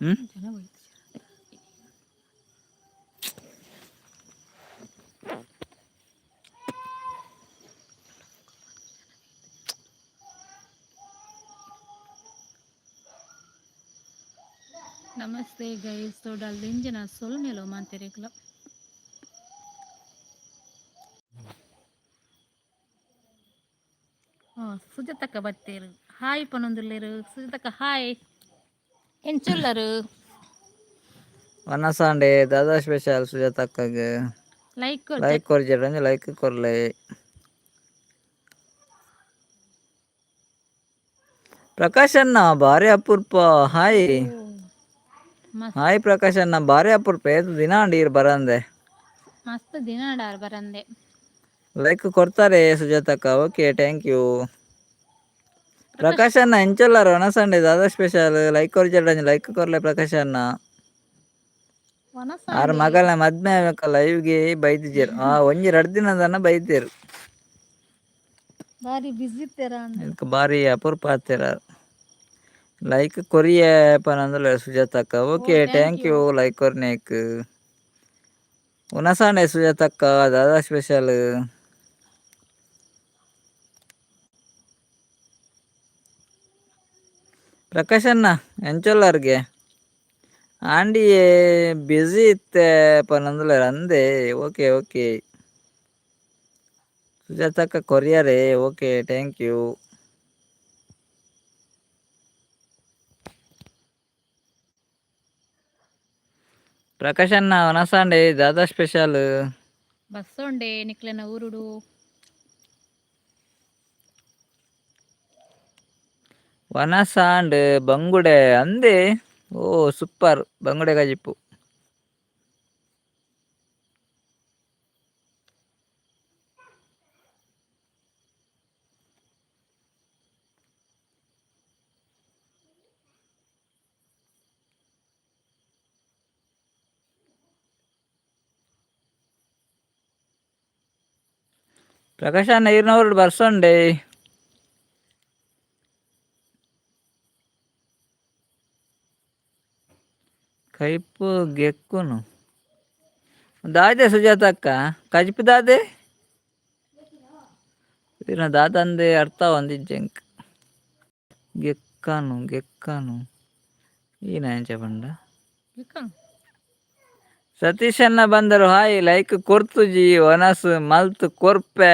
ಹ್ಞೂ ನಮಸ್ತೆ guys ತೋಡಲ್ ಇಂಜಿನ ಸೊಲ್ಮೇಲೋ ಮಾತೆರೆಗ್ಲ ಸುಜಾತಕ್ಕ ಬತ್ತೇರು hi ಪನೊಂದುಲ್ಲೇರು ಸುಜಾತಕ್ಕ hi ಎಂಚುಲ್ಲರು ವನಸಾಂಡೆ ದಾದಾ ಸ್ಪೆಷಲ್ ಸುಜಾತಕ್ಕಗೆ ಲೈಕ್ ಕೊರ್ಜೆರ್ ಲೈಕ್ ಕೊರ್ಲೆ ಪ್ರಕಾಶ್ ಅಣ್ಣ ಭಾರಿ ಅಪೂರ್ಪ ಹಾಯ್ ಮಸ್ತ್ ಹಾಯ್ ಪ್ರಕಾಶ್ ಅಣ್ಣ ಭಾರಿ ಅಪೂರ್ಪ ಏತ್ ದಿನ ಅಂಡೀರ್ ಬರಂದೆ ಮಸ್ತ್ ದಿನಾಡಾರ್ ಬರಂದೆ ಲೈಕ್ ಕೊಡ್ತಾರೆ ಸುಜಾತಕ್ಕ ಓಕೆ ಥ್ಯಾಂಕ್ ಯು ಪ್ರಕಾಶ್ ಅಣ್ಣ ಎಂಚೊಲ್ಲಾರ ಒನಸಂಡೆ ದಾದಾ ಸ್ಪೆಷಲ್ ಲೈಕ್ ಕೊರ್ಜೆರ್ ಲೈಕ್ ಕೊರ್ಲೆ ಪ್ರಕಾಶ್ ಅಣ್ಣ ಆರ ವನಸಾಂಡೆ ಮಗಲ್ನ ಮದ್ಮೆ ಆಬೇಕಲ್ಲ ಲೈವ್ಗೆ ಬೈದಿಜೆರ್ ಒಂಜಿ 2 ದಿನದನ್ನ ಬೈತೆರ್ ಬಾರಿ ಬಿಸಿ ಇತ್ತೆರ ಇದಕ್ಕೆ ಬಾರಿ ಅಪೂರ್ಪ ಹತ್ತರ ಲೈಕ್ ಕೊರಿಯ ಪನಂದುಲ್ಲೆ ಸುಜಾತಕ್ಕ ಓಕೆ ಥ್ಯಾಂಕ್ ಯು ಲೈಕ್ ಕೊರ್ನೇಕ್ ಉನಸಾಂಡೆ ಸುಜಾತಕ್ಕ ದಾದಾ ಸ್ಪೆಷಲ್ ಪ್ರಕಾಶ್ ಅಣ್ಣ ಎಂಚೊಲ್ಲಾರ್ಗೆ ಆಂಡಿ ಬ್ಯುಸಿ ಇತ್ತೆ ಪನೊಂದುಲ್ಲೆರ್ ಅಂದೆ ಓಕೆ ಓಕೆ ಸುಜಾತಕ್ಕ ಕೊರಿಯರೆ ಓಕೆ ಥ್ಯಾಂಕ್ ಯು ಪ್ರಕಾಶ್ ಅಣ್ಣ ಒನಸಾಂಡೆ ದಾದಾ ಸ್ಪೆಷಲ್ ಬಸ್ಸೊಂಡೆ ನಿಕ್ಲೆನ ಊರುಡು ವನಸಾಂಡ್ ಬಂಗುಡೆ ಅಂದೆ ಓ ಸೂಪರ್ ಬಂಗುಡೆ ಗಜಿಪ್ಪು ಪ್ರಕಾಶ್ ಅಣ್ಣ ಈರ್ನವ್ರು ಬರ್ಸೊಂಡೆ ಕೈಪು ಗೆಕ್ಕುನು ದಾದೆ ಸುಜಾತಕ್ಕ ಕಜಿಪು ದಾದೆ ದಾದಂದೆ ಅರ್ಥ ಒಂದಿಜ್ಜೆಂಕ್ ಗೆಕ್ಕಾನು ಏನ ಎಂಚ ಬಂಡ ಸತೀಶ್ ಅಣ್ಣ ಬಂದರು ಹಾಯ್ ಲೈಕ್ ಕೊರ್ತುಜಿ ಒನಸ್ ಮಲ್ತ್ ಕೊರ್ಪೆ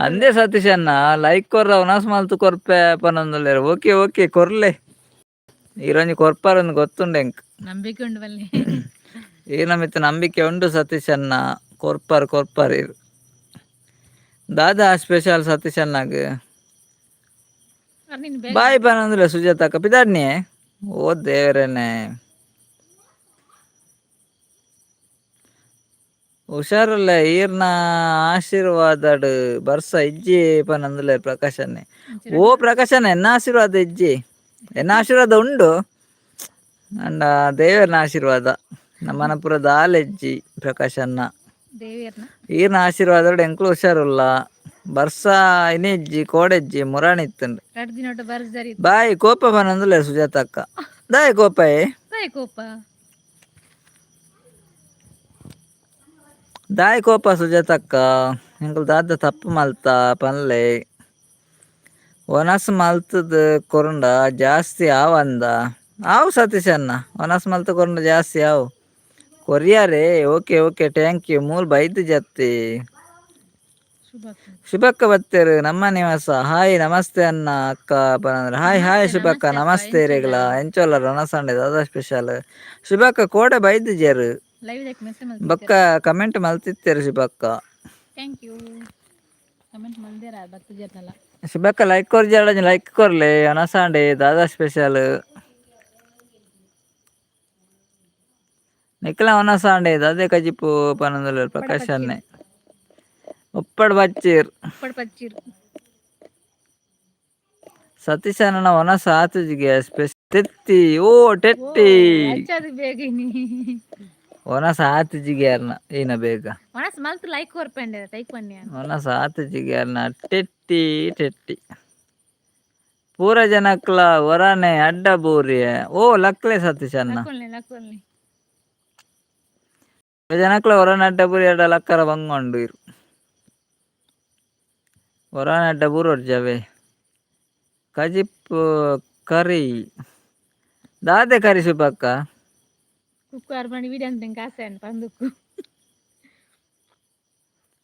ಅಂದೇ ಸತೀಶ್ ಅಣ್ಣ ಲೈಕ್ ಕೊರ್ರ ಒನಸ್ ಮಲ್ತ್ ಕೊರ್ಪೆ ಪನೊಂದುಲ್ಲೆರ್ ಓಕೆ ಓಕೆ ಕೊರ್ಲೆ ಈರೊಂಜಿ ಕೊರ್ಪಾರೊಂದು ಗೊತ್ತುಂಡು ಎಂಕ್ ನಂಬಿಕೆ ಉಂಡು ಬಲ್ಲೆ ಈರ್ನ ಮಿತ್ ನಂಬಿಕೆ ಉಂಡು ಸತೀಶ್ ಅಣ್ಣ ಕೊರ್ಪಾರ್ ಇರು ದಾದಾ ಸ್ಪೆಷಲ್ ಸತೀಶ್ ಅಣ್ಣಗ್ ಬಾಯ್ ಪನೊಂದುಲ್ಲೆ ಸುಜಾತಕ್ಕ ಪಿದಾಡ್ನಿ ಓ ದೇವರನ್ನೇ ಹುಷಾರಲ್ಲ ಈರ್ನ ಆಶೀರ್ವಾದಡ್ ಬರ್ಸ ಇಜ್ಜಿ ಪನೊಂದುಲ್ಲೆರ್ ಪ್ರಕಾಶ್ ಅಣ್ಣೆ ಓ ಪ್ರಕಾಶ್ ಅಣ್ಣ ಎನ್ನ ಆಶೀರ್ವಾದ ಇಜ್ಜಿ ಎನ್ನ ಆಶೀರ್ವಾದ ಉಂಡು ಅಂಡ ದೇವೆರ್ನ ಆಶೀರ್ವಾದ ನಮ್ಮನ ಪೂರ ದಾಲೆಜ್ಜಿ ಪ್ರಕಾಶ್ ಅಣ್ಣ ಈರ್ನ ಆಶೀರ್ವಾದ ಎಂಕ್ಲು ಹುಷಾರುಲ್ಲ ಬರ್ಸ ಇನಿಜ್ಜಿ ಕೋಡೆಜ್ಜಿ ಮುರಾಣಿತ್ತುಂಡು ಬಾಯ್ ಕೋಪ ಪನೊಂದುಲ್ಲೆರ್ ಸುಜಾತಕ್ಕ ದಾಯ್ ಕೋಪಾಯ್ ದಾಯ್ ಕೋಪ ಸುಜಾತಕ್ಕ ಎಂಕುಲು ದಾದ ತಪ್ಪು ಮಲ್ತ ಪನ್ಲೆ ಒನಸ್ ಮಲ್ತುದು ಕೊರುಂಡ ಜಾಸ್ತಿ ಆವ್ ಅಂದ ಆವು ಸತೀಶ್ ಅಣ್ಣ ಒನಸ್ ಮಲ್ತ್ ಕೊರುಂಡ ಜಾಸ್ತಿ ಆವು ಕೊರಿಯಾರೆ ಓಕೆ ಓಕೆ ಥ್ಯಾಂಕ್ ಯು ಮೂಲು ಬೈದು ಜತ್ತಿ ಶುಭಕ್ಕ ಬತ್ತೇರು ನಮ್ಮ ನಿವಾಸ ಹಾಯ್ ನಮಸ್ತೆ ಅಣ್ಣ ಅಕ್ಕ ಪನಂದ್ರ ಹಾಯ್ ಹಾಯ್ ಶುಭಕ್ಕ ನಮಸ್ತೆ ರೇಗ್ಲ ಎಂಚೋಲ್ಲರ ಒನಸಂಡೆ ದಾದಾ ಸ್ಪೆಷಲ್ ಶುಭಕ್ಕ ಕೋಡೆ ಬೈದು ಜೇರು ಬೊಕ್ಕ ಕಮೆಂಟ್ ಮಲ್ತಿತ್ತೇರು ಶುಭಕ್ಕ ಶುಭಕ್ಕ ಲೈಕ್ ಕೊರ್ಜಿ ಲೈಕ್ ಕೊರ್ಲೆ ಒನಸಾಂಡೆ ದಾದಾ ಸ್ಪೆಷಲ್ ನಿಕ್ಲ ಒನಸಾಂಡೆ ದಾದೆ ಕಜಿಪು ಪನೊಂದುಲ್ಲೆರ್ ಪ್ರಕಾಶ್ ಅಣ್ಣೆ ಉಪ್ಪಡ್ ಬಚ್ಚೀರ್ ಸತೀಶ್ ಅಣ್ಣನ ಒನಸ ಆತುಜಿಗೆ ತೆತ್ತಿ ಓ ಟೆಟ್ಟಿ ಒನಸ ಆತುಜಿಗೆ ಅರ್ನ ಏನ ಬೇಗ ಒನಸ ಆತುಜಿಗೆ ಅರ್ನ ಟೆಟ್ಟಿ ಪೂರ ಜನಕ್ಲ ಹೊರನೆ ಅಡ್ಡ ಬೂರಿ ಓ ಲಕ್ಲೆ ಸತೀಶ್ ಅನ್ನ ಲಕ್ಕೊಲ್ನಿ ಜನಕ್ಲ ಹೊರನೆ ಅಡ್ಡ ಬೂರಿ ಅಡ್ಡ ಲಕ್ಕರ ಬಂಗೊಂಡು ಇರು ಹೊರನೆ ಅಡ್ಡ ಬೂರು ಜವೆ ಕಜಿಪ್ ಕರಿ ದಾದೆ ಕರಿ ಸುಬ್ಬಕ್ಕ ಕುಕ್ಕರ್ ಮಾಡಿ ವಿಡಿಯೋ ಅಂತ ಕಾಸೆ ಪಂದುಕು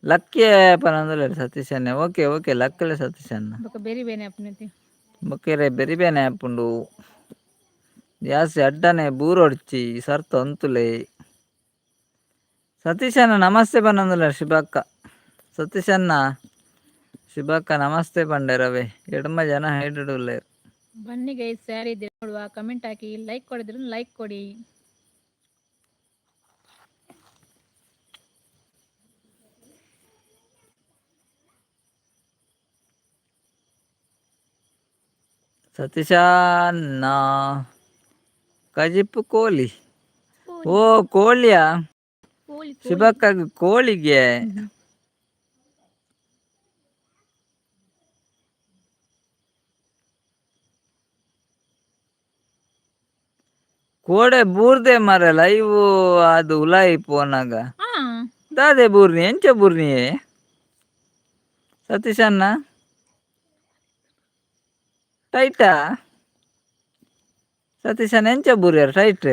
ಲಕ್ಕಿ ಪನಂದುಲೆ ಸತೀಶ್ ಅನ್ನ ಓಕೆ ಓಕೆ ಲಕ್ಕಲೆ ಸತೀಶ್ ಅನ್ನ ಬೊಕ ಬೆರಿ ಬೇನೆ ಅಪ್ಪನತಿ ಬೊಕ್ಕೆರೆ ಬೆರಿಬೇನೆ ಆಪುಂಡು ಜಾಸ್ತಿ ಅಡ್ಡನೆ ಬೂರೊಡ್ಚಿ ಸರ್ತ ಒಂತುಲೆ ಸತೀಶ್ ಅನ್ನ ನಮಸ್ತೆ ಪನ್ನೊಂದುಲ್ಲ ಶಿಬಕ್ಕ ಸತೀಶ್ ಅನ್ನ ಶಿಬಕ್ಕ ನಮಸ್ತೆ ಪಂಡೆ ರವೆ ಎಡ್ಮ ಜನ ಹೇಳಿಡುಲ್ಲೇರು ಬನ್ನಿ ಗೈಸ್ ಸ್ಯಾರಿ ಇದೆ ನೋಡುವ ಕಮೆಂಟ್ ಹಾಕಿ ಲೈಕ್ ಕೊಡಿದ್ರು ಲೈಕ್ ಕೊಡಿ ಸತೀಶ ಅನ್ನ ಕಜಿಪ್ಪು ಕೋಳಿ ಓ ಕೋಳಿಯಾ ಕೋಳಿ ಶಿಬಕ್ಕ ಕೋಳಿಗೆ ಕೋಡೆ ಬೂರ್ದೆ ಮರ ಲೈವ್ ಅದು ಉಲಾಯಿ ಪೋನಾಗ ಹಾ ದಾದೆ ಬೂರ್ನಿ ಎಂಚ ಬೂರ್ನಿ ಸತೀಶ್ ಅನ್ನ ಟೈಟಾ ಸತೀಶ್ ಅನ್ನ ಎಂಚ ಬೂರ್ಯಾರ ಟೈಟ್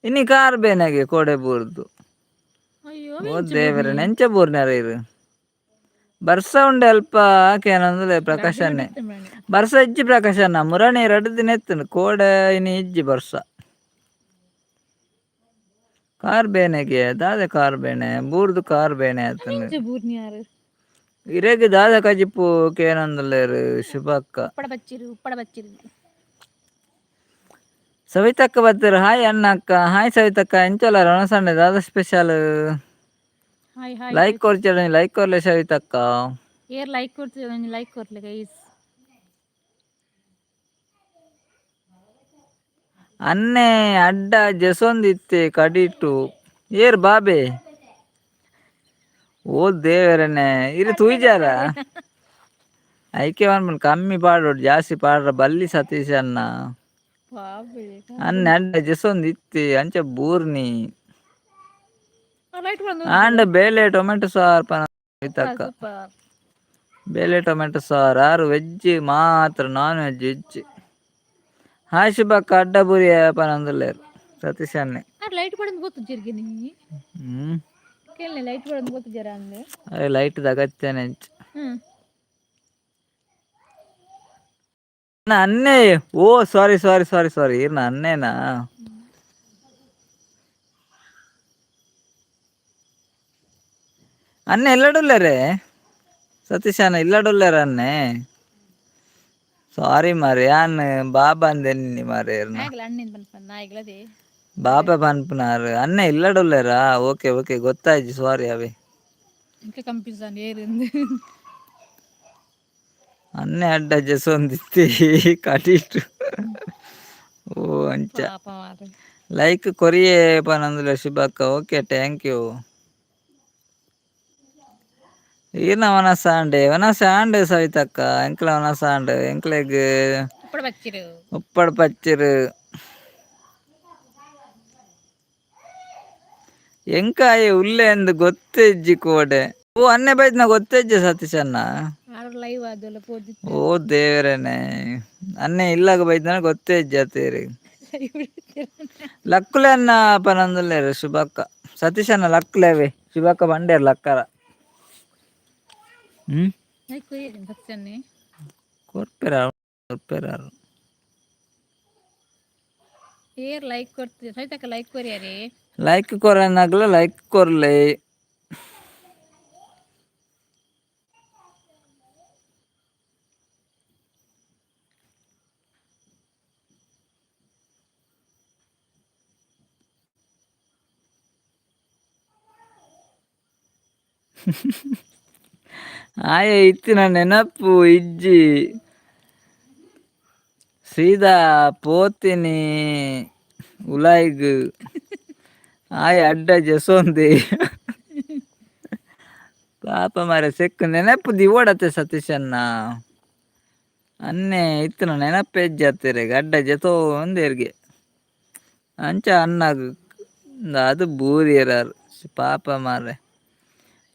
ಇನ್ನಿ ಕಾರ್ ಬೇನಾಗೆ ಕೋಡೆ ಬೂರ್ದು ಅಯ್ಯೋ ಓ ದೇವರ ನೆಂಚ ಬೂರ್ನಾರ ಇರು ಬರ್ಸ ಉಂಡೆ ಅಲ್ಪ ಆಕೇನಂದ್ರೆ ಪ್ರಕಾಶನ್ನೇ ಬರ್ಸ ಇಜ್ಜಿ ಪ್ರಕಾಶನ ಮುರಣಿ 2 ದಿನ ಎತ್ತನು ಕೋಡೆ ಇನ್ನು ಇಜ್ಜಿ ಬರ್ಸ ಕಾರ್ ಬೇನೆಗೆ ದಾದೆ ಕಾರ್ ಬೇನೆ ಬೂರ್ದು ಕಾರ್ ಬೇನೆ ಆತನು ಬೂರ್ನಿಯಾರು ಇರೆಗ್ ದಾದ ಕಜಿಪ್ಪು ಕೇನಂದಲ್ಲೇರು ಶಿಬಕ್ಕ ಉಪ್ಪಡ ಬಚ್ಚಿರು ಸವಿತಕ್ಕ ಬರ್ತೀರ ಹಾಯ್ ಅಣ್ಣ ಅಕ್ಕ ಹಾಯ್ ಸವಿತಕ್ಕ ಎಂಚಲ್ಲ ರಣಸಂಡೆ ದಾದ ಸ್ಪೆಷಲ್ ಹಾಯ್ ಹಾಯ್ ಲೈಕ್ ಕೊರ್ಚಿ ಲೈಕ್ ಕೊರ್ಲೆ ಸವಿತಕ್ಕ ಏರ್ ಲೈಕ್ ಕೊಡ್ತೀವಿ ಲೈಕ್ ಕೊರ್ಲೆ ಗೈಸ್ ಅನ್ನೆ ಅಡ್ಡ ಜಸೊಂದಿತ್ತೆ ಕಡಿಟು ಏರ್ ಬಾಬೆ ಓ ದೇವರನೆ ಇರು ತುಯ್ಜಾರ ಐಕೆ ಒನ್ ಕಮ್ಮಿ ಪಾಡೋಡು ಜಾಸ್ತಿ ಪಾಡ್ರ ಬಲ್ಲಿ ಸತೀಶ್ ಅನ್ನ ಅನ್ನೆ ಅಡ್ಡ ಜಸೊಂದಿತ್ತೆ ಅಂಚ ಬೂರ್ನಿ ಆಂಡ ಬೇಲೆ ಟೊಮೆಟೊ ಸಾರು ಪನಕ್ಕ ಬೇಲೆ ಟೊಮೆಟೊ ಸಾರು ಆರು ವೆಜ್ ಮಾತ್ರ ನಾನ್ ವೆಜ್ ವೆಜ್ ಹಾಯ್ ಶಿಬಕ್ಕ ಅಡ್ಡ ಬುರಿ ಪನಂದುಲ್ಲೇರು ಸತೀಶ್ ಅನ್ನೆ ಲೈಟ್ ಪಡಂದು ಗೊತ್ತು ಜಿರ್ಗಿನಿ ಕೇಳಿ ಲೈಟ್ ಪಡಂದು ಗೊತ್ತು ಜರ ಅಂದೆ ಅದೇ ಲೈಟ್ ಅಗತ್ಯನೆ ಅನ್ನೆ ಓ ಸಾರಿ ಸಾರಿ ಸಾರಿ ಸಾರಿ ಇರ್ನ ಅನ್ನೇನಾ ಅನ್ನೆ ಇಲ್ಲಡುಲ್ಲೇರೆ ಸತೀಶ್ ಅನ್ನ ಇಲ್ಲಡುಲ್ಲೇರ ಅನ್ನೆ ಸಾರಿ ಮಾರಿ ಅನ್ನ ಬಾಬಾ ಅಂದೆನ್ನಿ ಮಾರಿ ಬಾಬಾ ಪನ್ಪುನಾರು ಅನ್ನೆ ಇಲ್ಲಡುಲ್ಲೇರಾ ಓಕೆ ಓಕೆ ಗೊತ್ತಾಯ್ತು ಸಾರಿ ಅವೇ ಕನ್ಫ್ಯೂಸನ್ ಏರು ಅನ್ನೆ ಅಡ್ಡ ಜಸೊಂದಿತ್ತಿ ಕಟಿಟ್ಟು ಓ ಅಂಚ ಲೈಕ್ ಕೊರಿಯೇ ಪನಂದುಲೆ ಶಿಬಕ್ಕ ಓಕೆ ಥ್ಯಾಂಕ್ ಯು ಈರ್ನ ವನಸಾಂಡೆ ಸವಿತಕ್ಕ ಎಂಕ್ಲ ವನಸಾಂಡ್ ಎಂಕ್ಲೆಗ್ ಉಪ್ಪಡ ಪಚ್ಚಿರು ಎಂಕಾಯಿ ಉಲ್ಲೆ ಎಂದು ಗೊತ್ತೆಜ್ಜಿ ಕೋಡೆ ಓ ಅನ್ನೆ ಬೈದ್ನ ಗೊತ್ತೆಜ್ಜೆ ಸತೀಶ್ ಅನ್ನ ಓ ದೇವರೇನೆ ಅನ್ನೆ ಇಲ್ಲಾಗ ಬೈದ್ನ ಗೊತ್ತೆಜ್ಜಿ ಅತ್ತೇರಿ ಲಕ್ಕುಲೆ ಅನ್ನ ಪನಂದುಲ್ಲೇರು ಶಿಬಕ್ಕ ಸತೀಶ್ ಅನ್ನ ಲಕ್ಲೇವೆ ಶಿಬಕ್ಕ ಬಂಡೇರು ಲಕ್ಕರ ಕೊರ್ಪೆರಾರು ಏರ್ ಲೈಕ್ ಕೊಡ್ತೀವಿ ಸವಿತಕ್ಕ ಲೈಕ್ ಕೊರಿಯಾರೆ ಲೈಕ್ ಕೊರನಾಗ್ಲ ಲೈಕ್ ಕೊರ್ಲೆ ಆಯ ಇತ್ತಿನ ನೆನಪು ಇಜ್ಜಿ ಸೀದಾ ಪೋತಿನಿ ಉಲಾಯಿಗ್ ಆಯ ಅಡ್ಡ ಜಸೋಂದಿ ಪಾಪ ಮಾರೆ ಸೆಕ್ಕು ನೆನಪು ದಿವೋಡತ್ತೆ ಸತೀಶ್ ಅನ್ನ ಅನ್ನೆ ಇತ್ತನ ನೆನಪೆಜ್ಜಿ ಹತ್ತಿರ ಗಡ್ಡ ಜತೋ ಒಂದೇರ್ಗೆ ಅಂಚ ಅನ್ನಾಗ ಅದು ಬೂರಿಯರಾರು ಪಾಪ ಮಾರೆ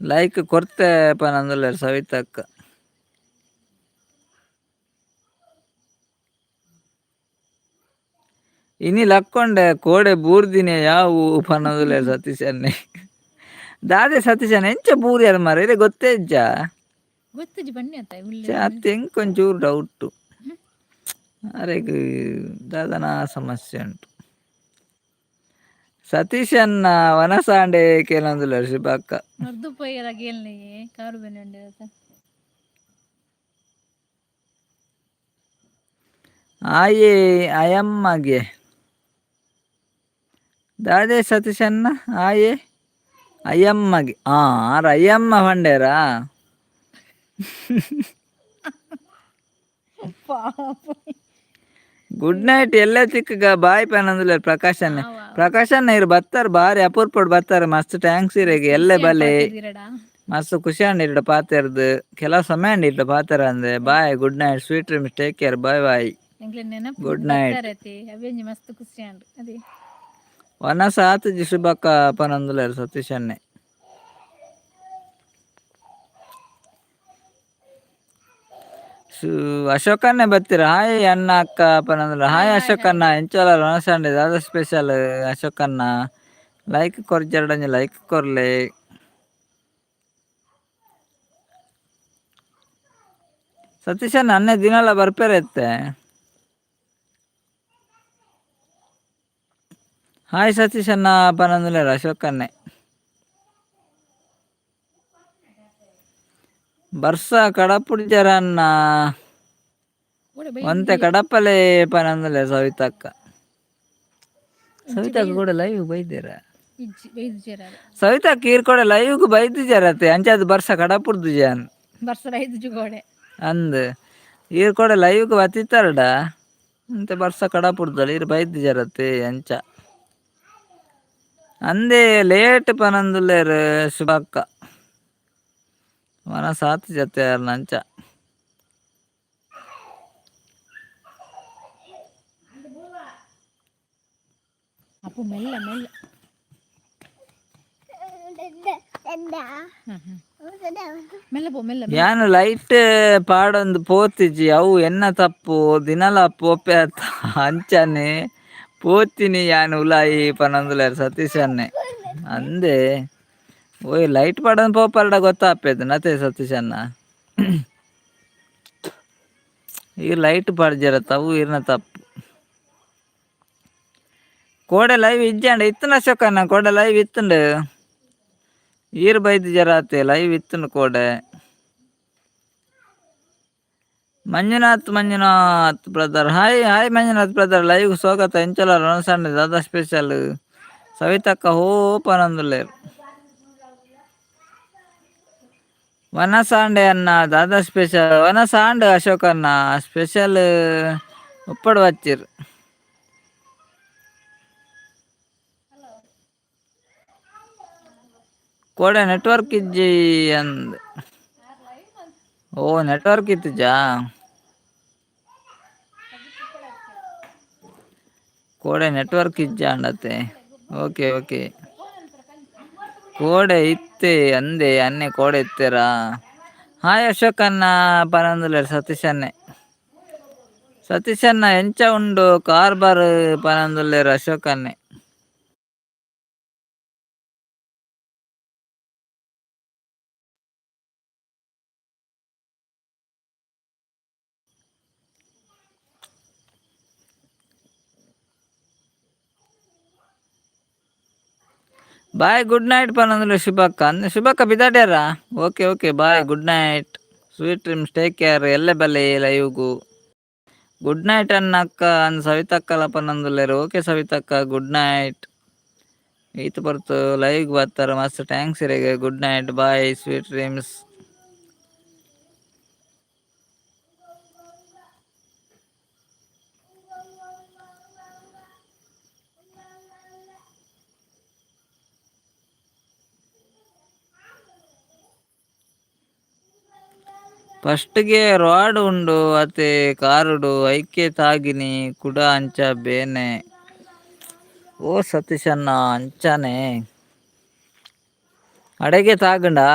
ಲೈಕ್ ಕೊರ್ತೆ ಪನಂದುಲ್ಲೇರು ಸವಿತಕ್ಕ ಇನಿ ಲಕ್ಕೊಂಡೆ ಕೋಡೆ ಬೂರ್ದಿನೇ ಯಾವು ಪನ್ನೊಂದುಲ್ಲೇರು ಸತೀಶನ್ನೇ ದಾದೆ ಸತೀಶನ್ ಎಂಚ ಬೂರಿಯಾರ ಮಾರ ಇದೆ ಗೊತ್ತೇ ಇಜ್ಜ ಗೊತ್ತಜ್ಜಿ ಬನ್ನಿ ಆತ ಅತ್ತೆ ಎಂಕೊಂಚೂರು ಡೌಟು ಅರೆಗ್ ದಾದನ ಸಮಸ್ಯೆ ಉಂಟು ಸತೀಶನ್ನ ವನಸಾಂಡೆ ಕೆಲವೊಂದುಲ್ಲೇರು ಶಿಬಕ್ಕ ಮರ್ದು ಪೋಯರ ಗೇಲ್ನಿ ಕಾರು ಬೆನೆ ಉಂಡೆ ಆಯೆ ಅಯಮ್ಮಗೆ ದಾದೆ ಸತೀಶನ್ನ ಆಯೆ ಅಯ್ಯಮ್ಮಗೆ ಆರ ಅಯ್ಯಮ್ಮ ಪಂಡೇರ ಗುಡ್ ನೈಟ್ ಎಲ್ಲ ತಿಕ್ಕಗ ಬಾಯ್ ಪನಂದುಲ್ಲೇರು ಪ್ರಕಾಶನ್ನ ಇರು ಬತ್ತಾರ ಬಾರಿ ಅಪೂರ್ಪಡ್ ಬತ್ತಾರ ಮಸ್ತ್ ಟ್ಯಾಂಕ್ಸ್ ಇರೆಗ್ ಎಲ್ಲೆ ಬಲೆ ಮಸ್ತ್ ಖುಷಿ ಇರ್ಡ ಪಾತೆರ್ದು ಕೆಲವು ಸಮಯ ಇರ್ಡ ಪಾತೆರ ಅಂದೆ bye good night sweet dreams take care bye bye good night ಮಸ್ತ್ ಖುಷಿ ಅದೇ ವನಸ ಆತಜಿ ಶುಭಕ್ಕ ಪನಂದುಲ್ಲೇರು ಸತೀಶನ್ನೇ ಅಶೋಕನ್ನೇ ಬತ್ತೀರ ಹಾಯ್ ಅಣ್ಣ ಅಕ್ಕ ಪನಂದುಲ್ಲ ಹಾಯ್ ಅಶೋಕನ್ನ ಎಂಚೋಲ ವನಸಾಂಡೆ ದಾದ ಸ್ಪೆಷಲ್ ಅಶೋಕನ್ನ ಲೈಕ್ ಕೊರ್ಜರ್ಡಂಜ ಲೈಕ್ ಕೊರ್ಲೆ ಸತೀಶನ್ನ ಅನ್ನೆ ದಿನಲ್ಲ ಬರ್ಪೇರ ಎತ್ತೆ ಹಾಯ್ ಸತೀಶನ್ನ ಪನಂದುಲ್ಲೇರು ಅಶೋಕನ್ನೇ ಬರ್ಸ ಕಡಪುಡಿಜರನ್ನ ಒಂತೆ ಕಡಪಲೆ ಪನಂದುಲ್ಲೇರು ಸವಿತಕ್ಕ ಕೂಡ ಲೈವ್ ಬೈದೇರ ಸವಿತಕ್ಕ ಈರ್ ಕೂಡ ಲೈವ್ ಬೈದಿಜಾರತ್ತೆ ಅಂಚಾದ ಬರ್ಸ ಕಡಪುಡ್ದು ಜಾನ್ ಅಂದ್ ಈರ್ ಕೂಡ ಲೈವ್ ಬತ್ತಿತ್ತಾರಡ ಅಂತೆ ಬರ್ಸ ಕಡಪುಡ್ದಲ್ಲ ಈರ್ ಬೈದಿಜಾರತ್ತೆ ಅಂಚ ಅಂದೇ ಲೇಟ್ ಪನಂದುಲ್ಲೇರು ಶುಭಕ್ಕ ಮನ ಸಾತ್ ಜತೆ ನಂಚ ಅಪ್ಪು ಮೆಲ್ಲ ಮೆಲ್ಲ ಮೆಲ್ಲ ಪೋ ಮೆಲ್ಲ ಯಾನು ಲೈಟ್ ಪಾಡೊಂದು ಪೋತಿಜಿ ಅವು ಎನ್ನ ತಪ್ಪು ದಿನಲ ಪೋಪೆ ಅತ್ತ ಅಂಚನೆ ಪೋತಿನಿ ಯಾನು ಉಲಾಯಿ ಪನಂದುಲ್ಲೇರು ಸತೀಶನ್ನೇ ಅಂದೆ ಓಯ್ ಲೈಟ್ ಪಾಡೊಂದು ಪೋಪರ್ಡ ಗೊತ್ತಾಪೇದು ನತೆ ಸತೀಶನ್ನ ಈ ಲೈಟ್ ಪಾಡ್ಜರ ತವು ಇರ್ನ ತಪ್ಪು ಕೋಡೆ ಲೈವ್ ಇಜ್ಜಂಡ ಇತ್ತನ ಅಶೋಕನ್ನ ಕೋಡೆ ಲೈವ್ ಇತ್ತುಂಡು ಈರ್ ಬೈದ್ ಜರಾತೆ ಲೈವ್ ಇತ್ತುಂಡು ಕೋಡೆ Manjunath brother hi hi Manjunath brother live ಸ್ವಾಗತ ಎಂಚಲ ರಣಸಂಡೆ ದಾದಾ ಸ್ಪೆಷಲ್ ಸವಿತಕ್ಕ ಹೋ ಪನಂದುಲ್ಲೇರು ವನಸಾಂಡೆ ಅನ್ನ ದಾದಾ ಸ್ಪೆಷಲ್ ವನಸಾಂಡ್ ಅಶೋಕನ್ನ ಸ್ಪೆಷಲ್ ಉಪ್ಪಡು ವಚ್ಚಿರ್ ಕೋಡೆ ನೆಟ್ವರ್ಕ್ ಇಜ್ಜಿ ಅಂದ್ ಓ ನೆಟ್ವರ್ಕ್ ಇತ್ತಿಜಾ ಕೋಡೆ ನೆಟ್ವರ್ಕ್ ಇಜ್ಜ ಅಂಡತ್ತೆ ಓಕೆ ಓಕೆ ಕೋಡೆ ಇತ್ತೆ ಅಂದೆ ಅನ್ನೆ ಕೋಡೆ ಇತ್ತೆರ ಹಾಯ್ ಅಶೋಕನ್ನ ಪನಂದುಲ್ಲೇರು ಸತೀಶನ್ನ ಎಂಚ ಉಂಡು ಕಾರ್ಬಾರ್ ಪನಂದುಲ್ಲೇರು ಅಶೋಕನ್ನೇ ಬಾಯ್ ಗುಡ್ ನೈಟ್ ಪನಂದುಲ್ಲೇರು ಶುಭಕ್ಕ ಅಂದ್ ಶುಭಕ್ಕ ಬಿದಾಡ್ಯಾರ okay okay bye good night sweet dreams take care ಎಲ್ಲೆ ಬಲೆ ಲೈವ್ಗೂ ಗುಡ್ ನೈಟ್ ಅನ್ನಕ್ಕ ಅಂದ್ ಸವಿತಕ್ಕಲ ಪನಂದುಲ್ಲೇರು ಓಕೆ ಸವಿತಕ್ಕ ಗುಡ್ ನೈಟ್ ಈತ ಬರ್ತು ಲೈವ್ ಬರ್ತಾರ ಮಸ್ತ್ ಟ್ಯಾಂಕ್ಸ್ ಇರೆಗೆ good night bye sweet dreams ಫಸ್ಟ್ಗೆ ರಾಡ್ ಉಂಡು ಅತೆ ಕಾರುಡು ಐಕೆ ತಾಗಿನಿ ಕುಡ ಅಂಚ ಬೇನೆ ಓ ಸತೀಶ್ ಅಣ್ಣ ಅಂಚಾನೆ ಅಡೆಗೆ ತಾಗಂಡಾ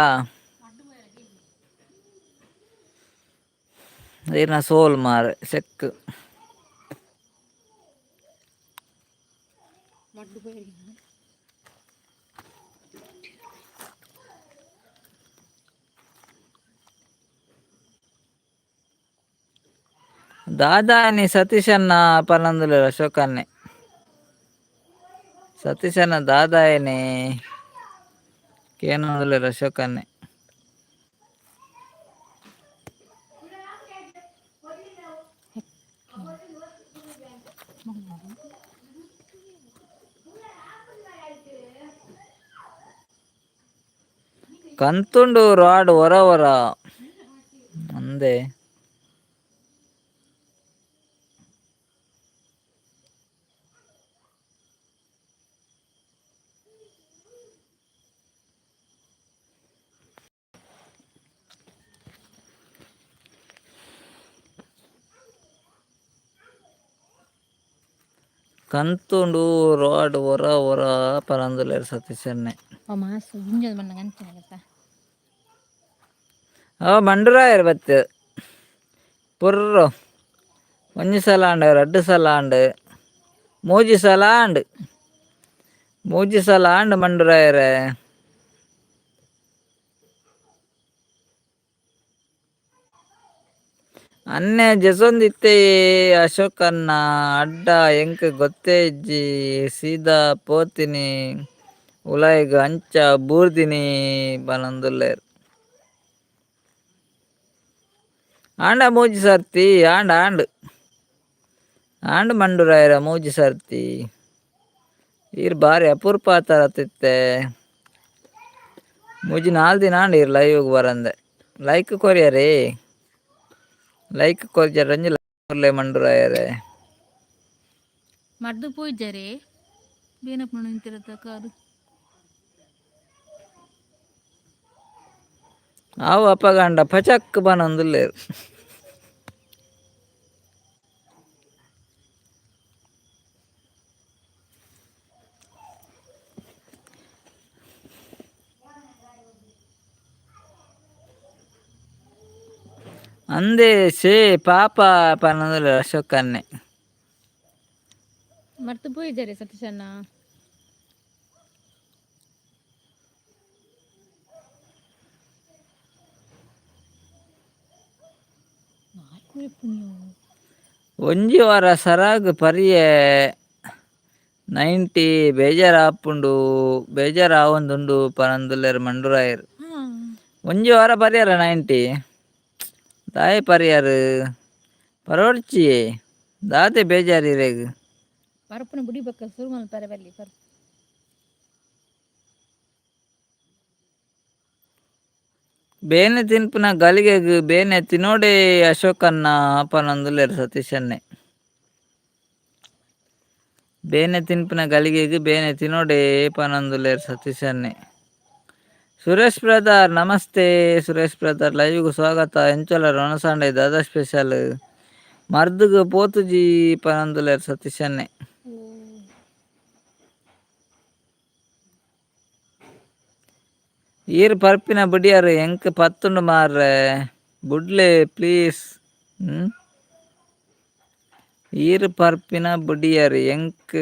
ಏನ ಸೋಲ್ ಮಾರೆ ಸೆಕ್ ದಾದಾನಿ ಸತೀಶ್ ಅಣ್ಣ ಪನ್ನೊಂದುಲ್ಲೆರ್ ಅಶೋಕನ್ನೆ ಸತೀಶ್ ಅಣ್ಣ ದಾದಾಯನಿ ಕೇನೊಂದುಲ್ಲೆರ್ ಅಶೋಕನ್ನೆ ಕಂತುಂಡು ರಾಡ್ ಹೊರ ಅಂದೆ ಕಂತುಂಡು ರಾಡ್ ಹೊರ ಪರಂದುಲ್ಲೆರ್ ಸತೀಶ್ ಅಣ್ಣೆ ಮಾಸ ಗಿಂಜದ ಬಣ್ಣ ಗಂಚಾಗತ್ತ ಅವ ಮಂಡುರಾಯರ್ ಬತ್ತು ಪುರ್ರು ಒಂಜಿ ಸಲ ಆಂಡ್ ರಡ್ಡ್ ಸಲ ಆಂಡ್ ಮೂಜಿ ಸಲ ಆಂಡ್ ಮಂಡುರಾಯರೆ ಅನ್ನೆ ಜೆಸೊಂದಿತ್ತೆ ಅಶೋಕನ್ನ ಅಡ್ಡ ಎಂಕ್ ಗೊತ್ತೇ ಇಜ್ಜಿ ಸೀದಾ ಪೋತಿನಿ ಉಲಾಯಿಗ್ ಅಂಚ ಬೂರ್ದಿನಿ ಪನೊಂದುಲ್ಲೆರ್ ಆಂಡ ಮೂಜಿ ಸರ್ತಿ ಆಂಡ್ ಮಂಡುರಾಯರ ಮೂಜಿ ಸರ್ತಿ ಈರ್ ಬಾರಿ ಅಪೂರ್ಪ ಆತರತಿತ್ತೆ ಮೂಜಿ 4 ದಿನ ಆಂಡ್ ಈರ್ ಲೈವ್ಗ್ ಬರಂದೆ ಲೈಕ್ ಕೊರಿಯರಿ ಲೈಕ್ ಕೊರ್ಜರ್ ರಂಜಿ ಲೈಕ್ ಮಂಡುರಾಯರೆ ಮರ್ದು ಪೋಯ್ಜರೆ ಬೇನಪ್ಪ ನಿಂತಿರತ್ತ ಕಾರು ಅವು ಅಪಗಂಡ ಪಚಕ್ ಪನೊಂದುಲ್ಲೆರ್ ಅಂದೆ ಶೇ ಪಾಪ ಪನೊಂದುಲ್ಲೆರ್ ಅಶೋಕನ್ನೆ ಮರ್ತು ಪೋಯ್ಜರೆ ಸತೀಶ್ ಅಣ್ಣ ಒಂಜಿ ವಾರ ಸರಾಗ್ ಪರಿಯೆ 90 ಬೇಜಾರಾವೊಂದುಂಡು ಪನೊಂದುಲ್ಲೆರ್ ಮಂಡುರಾಯರ್ ಒಂಜಿ ವಾರ ಪರಿಯರ 90 ದಾಯೆ ಪರಿಯರ್ ಪರವಡ್ಚಿ ದಾತೆ ಬೇಜಾರ್ ಇರೆಗ್ ಪರಪುನ ಬುಡಿ ಬಕ್ಕ ಶುರು ಮಲ್ಪರೆ ಬಲ್ಲಿ ಬೇನೆ ತಿನ್ಪುನ ಗಲಿಗೆಗ್ ಬೇನೆ ತಿನ್ನೋಡೆ ಅಶೋಕನ್ನ ಪನೊಂದುಲ್ಲೆರ್ ಸತೀಶ್ ಅಣ್ಣೆ ಬೇನೆ ತಿನ್ಪುನ ಗಲಿಗೆಗ್ ಬೇನೆ ತಿನ್ನೋಡೆ ಪನೊಂದುಲ್ಲೆರ್ ಸತೀಶ್ ಅಣ್ಣೆ ಸುರೇಶ್ ಬ್ರದರ್ ನಮಸ್ತೆ ಸುರೇಶ್ ಬ್ರದರ್ ಲೈವ್ಗ್ ಸ್ವಾಗತ ಎಂಚೊಲರ್ ಒಣಸಾಂಡೆ ದಾದಾ ಸ್ಪೆಷಲ್ ಮರ್ದುಗ್ ಪೋತುಜಿ ಪನೊಂದುಲ್ಲೆರ್ ಸತೀಶ್ ಅಣ್ಣೆ ಈರ್ ಪರ್ಪಿನ ಬುಡಿಯರ್ ಎಂಕ್ ಪತ್ತುಂಡು ಮಾರ್ರೆ ಬುಡ್ಲೆ ಪ್ಲೀಸ್ ಈರ್ ಪರ್ಪಿನ ಬುಡಿಯರ್ ಎಂಕ್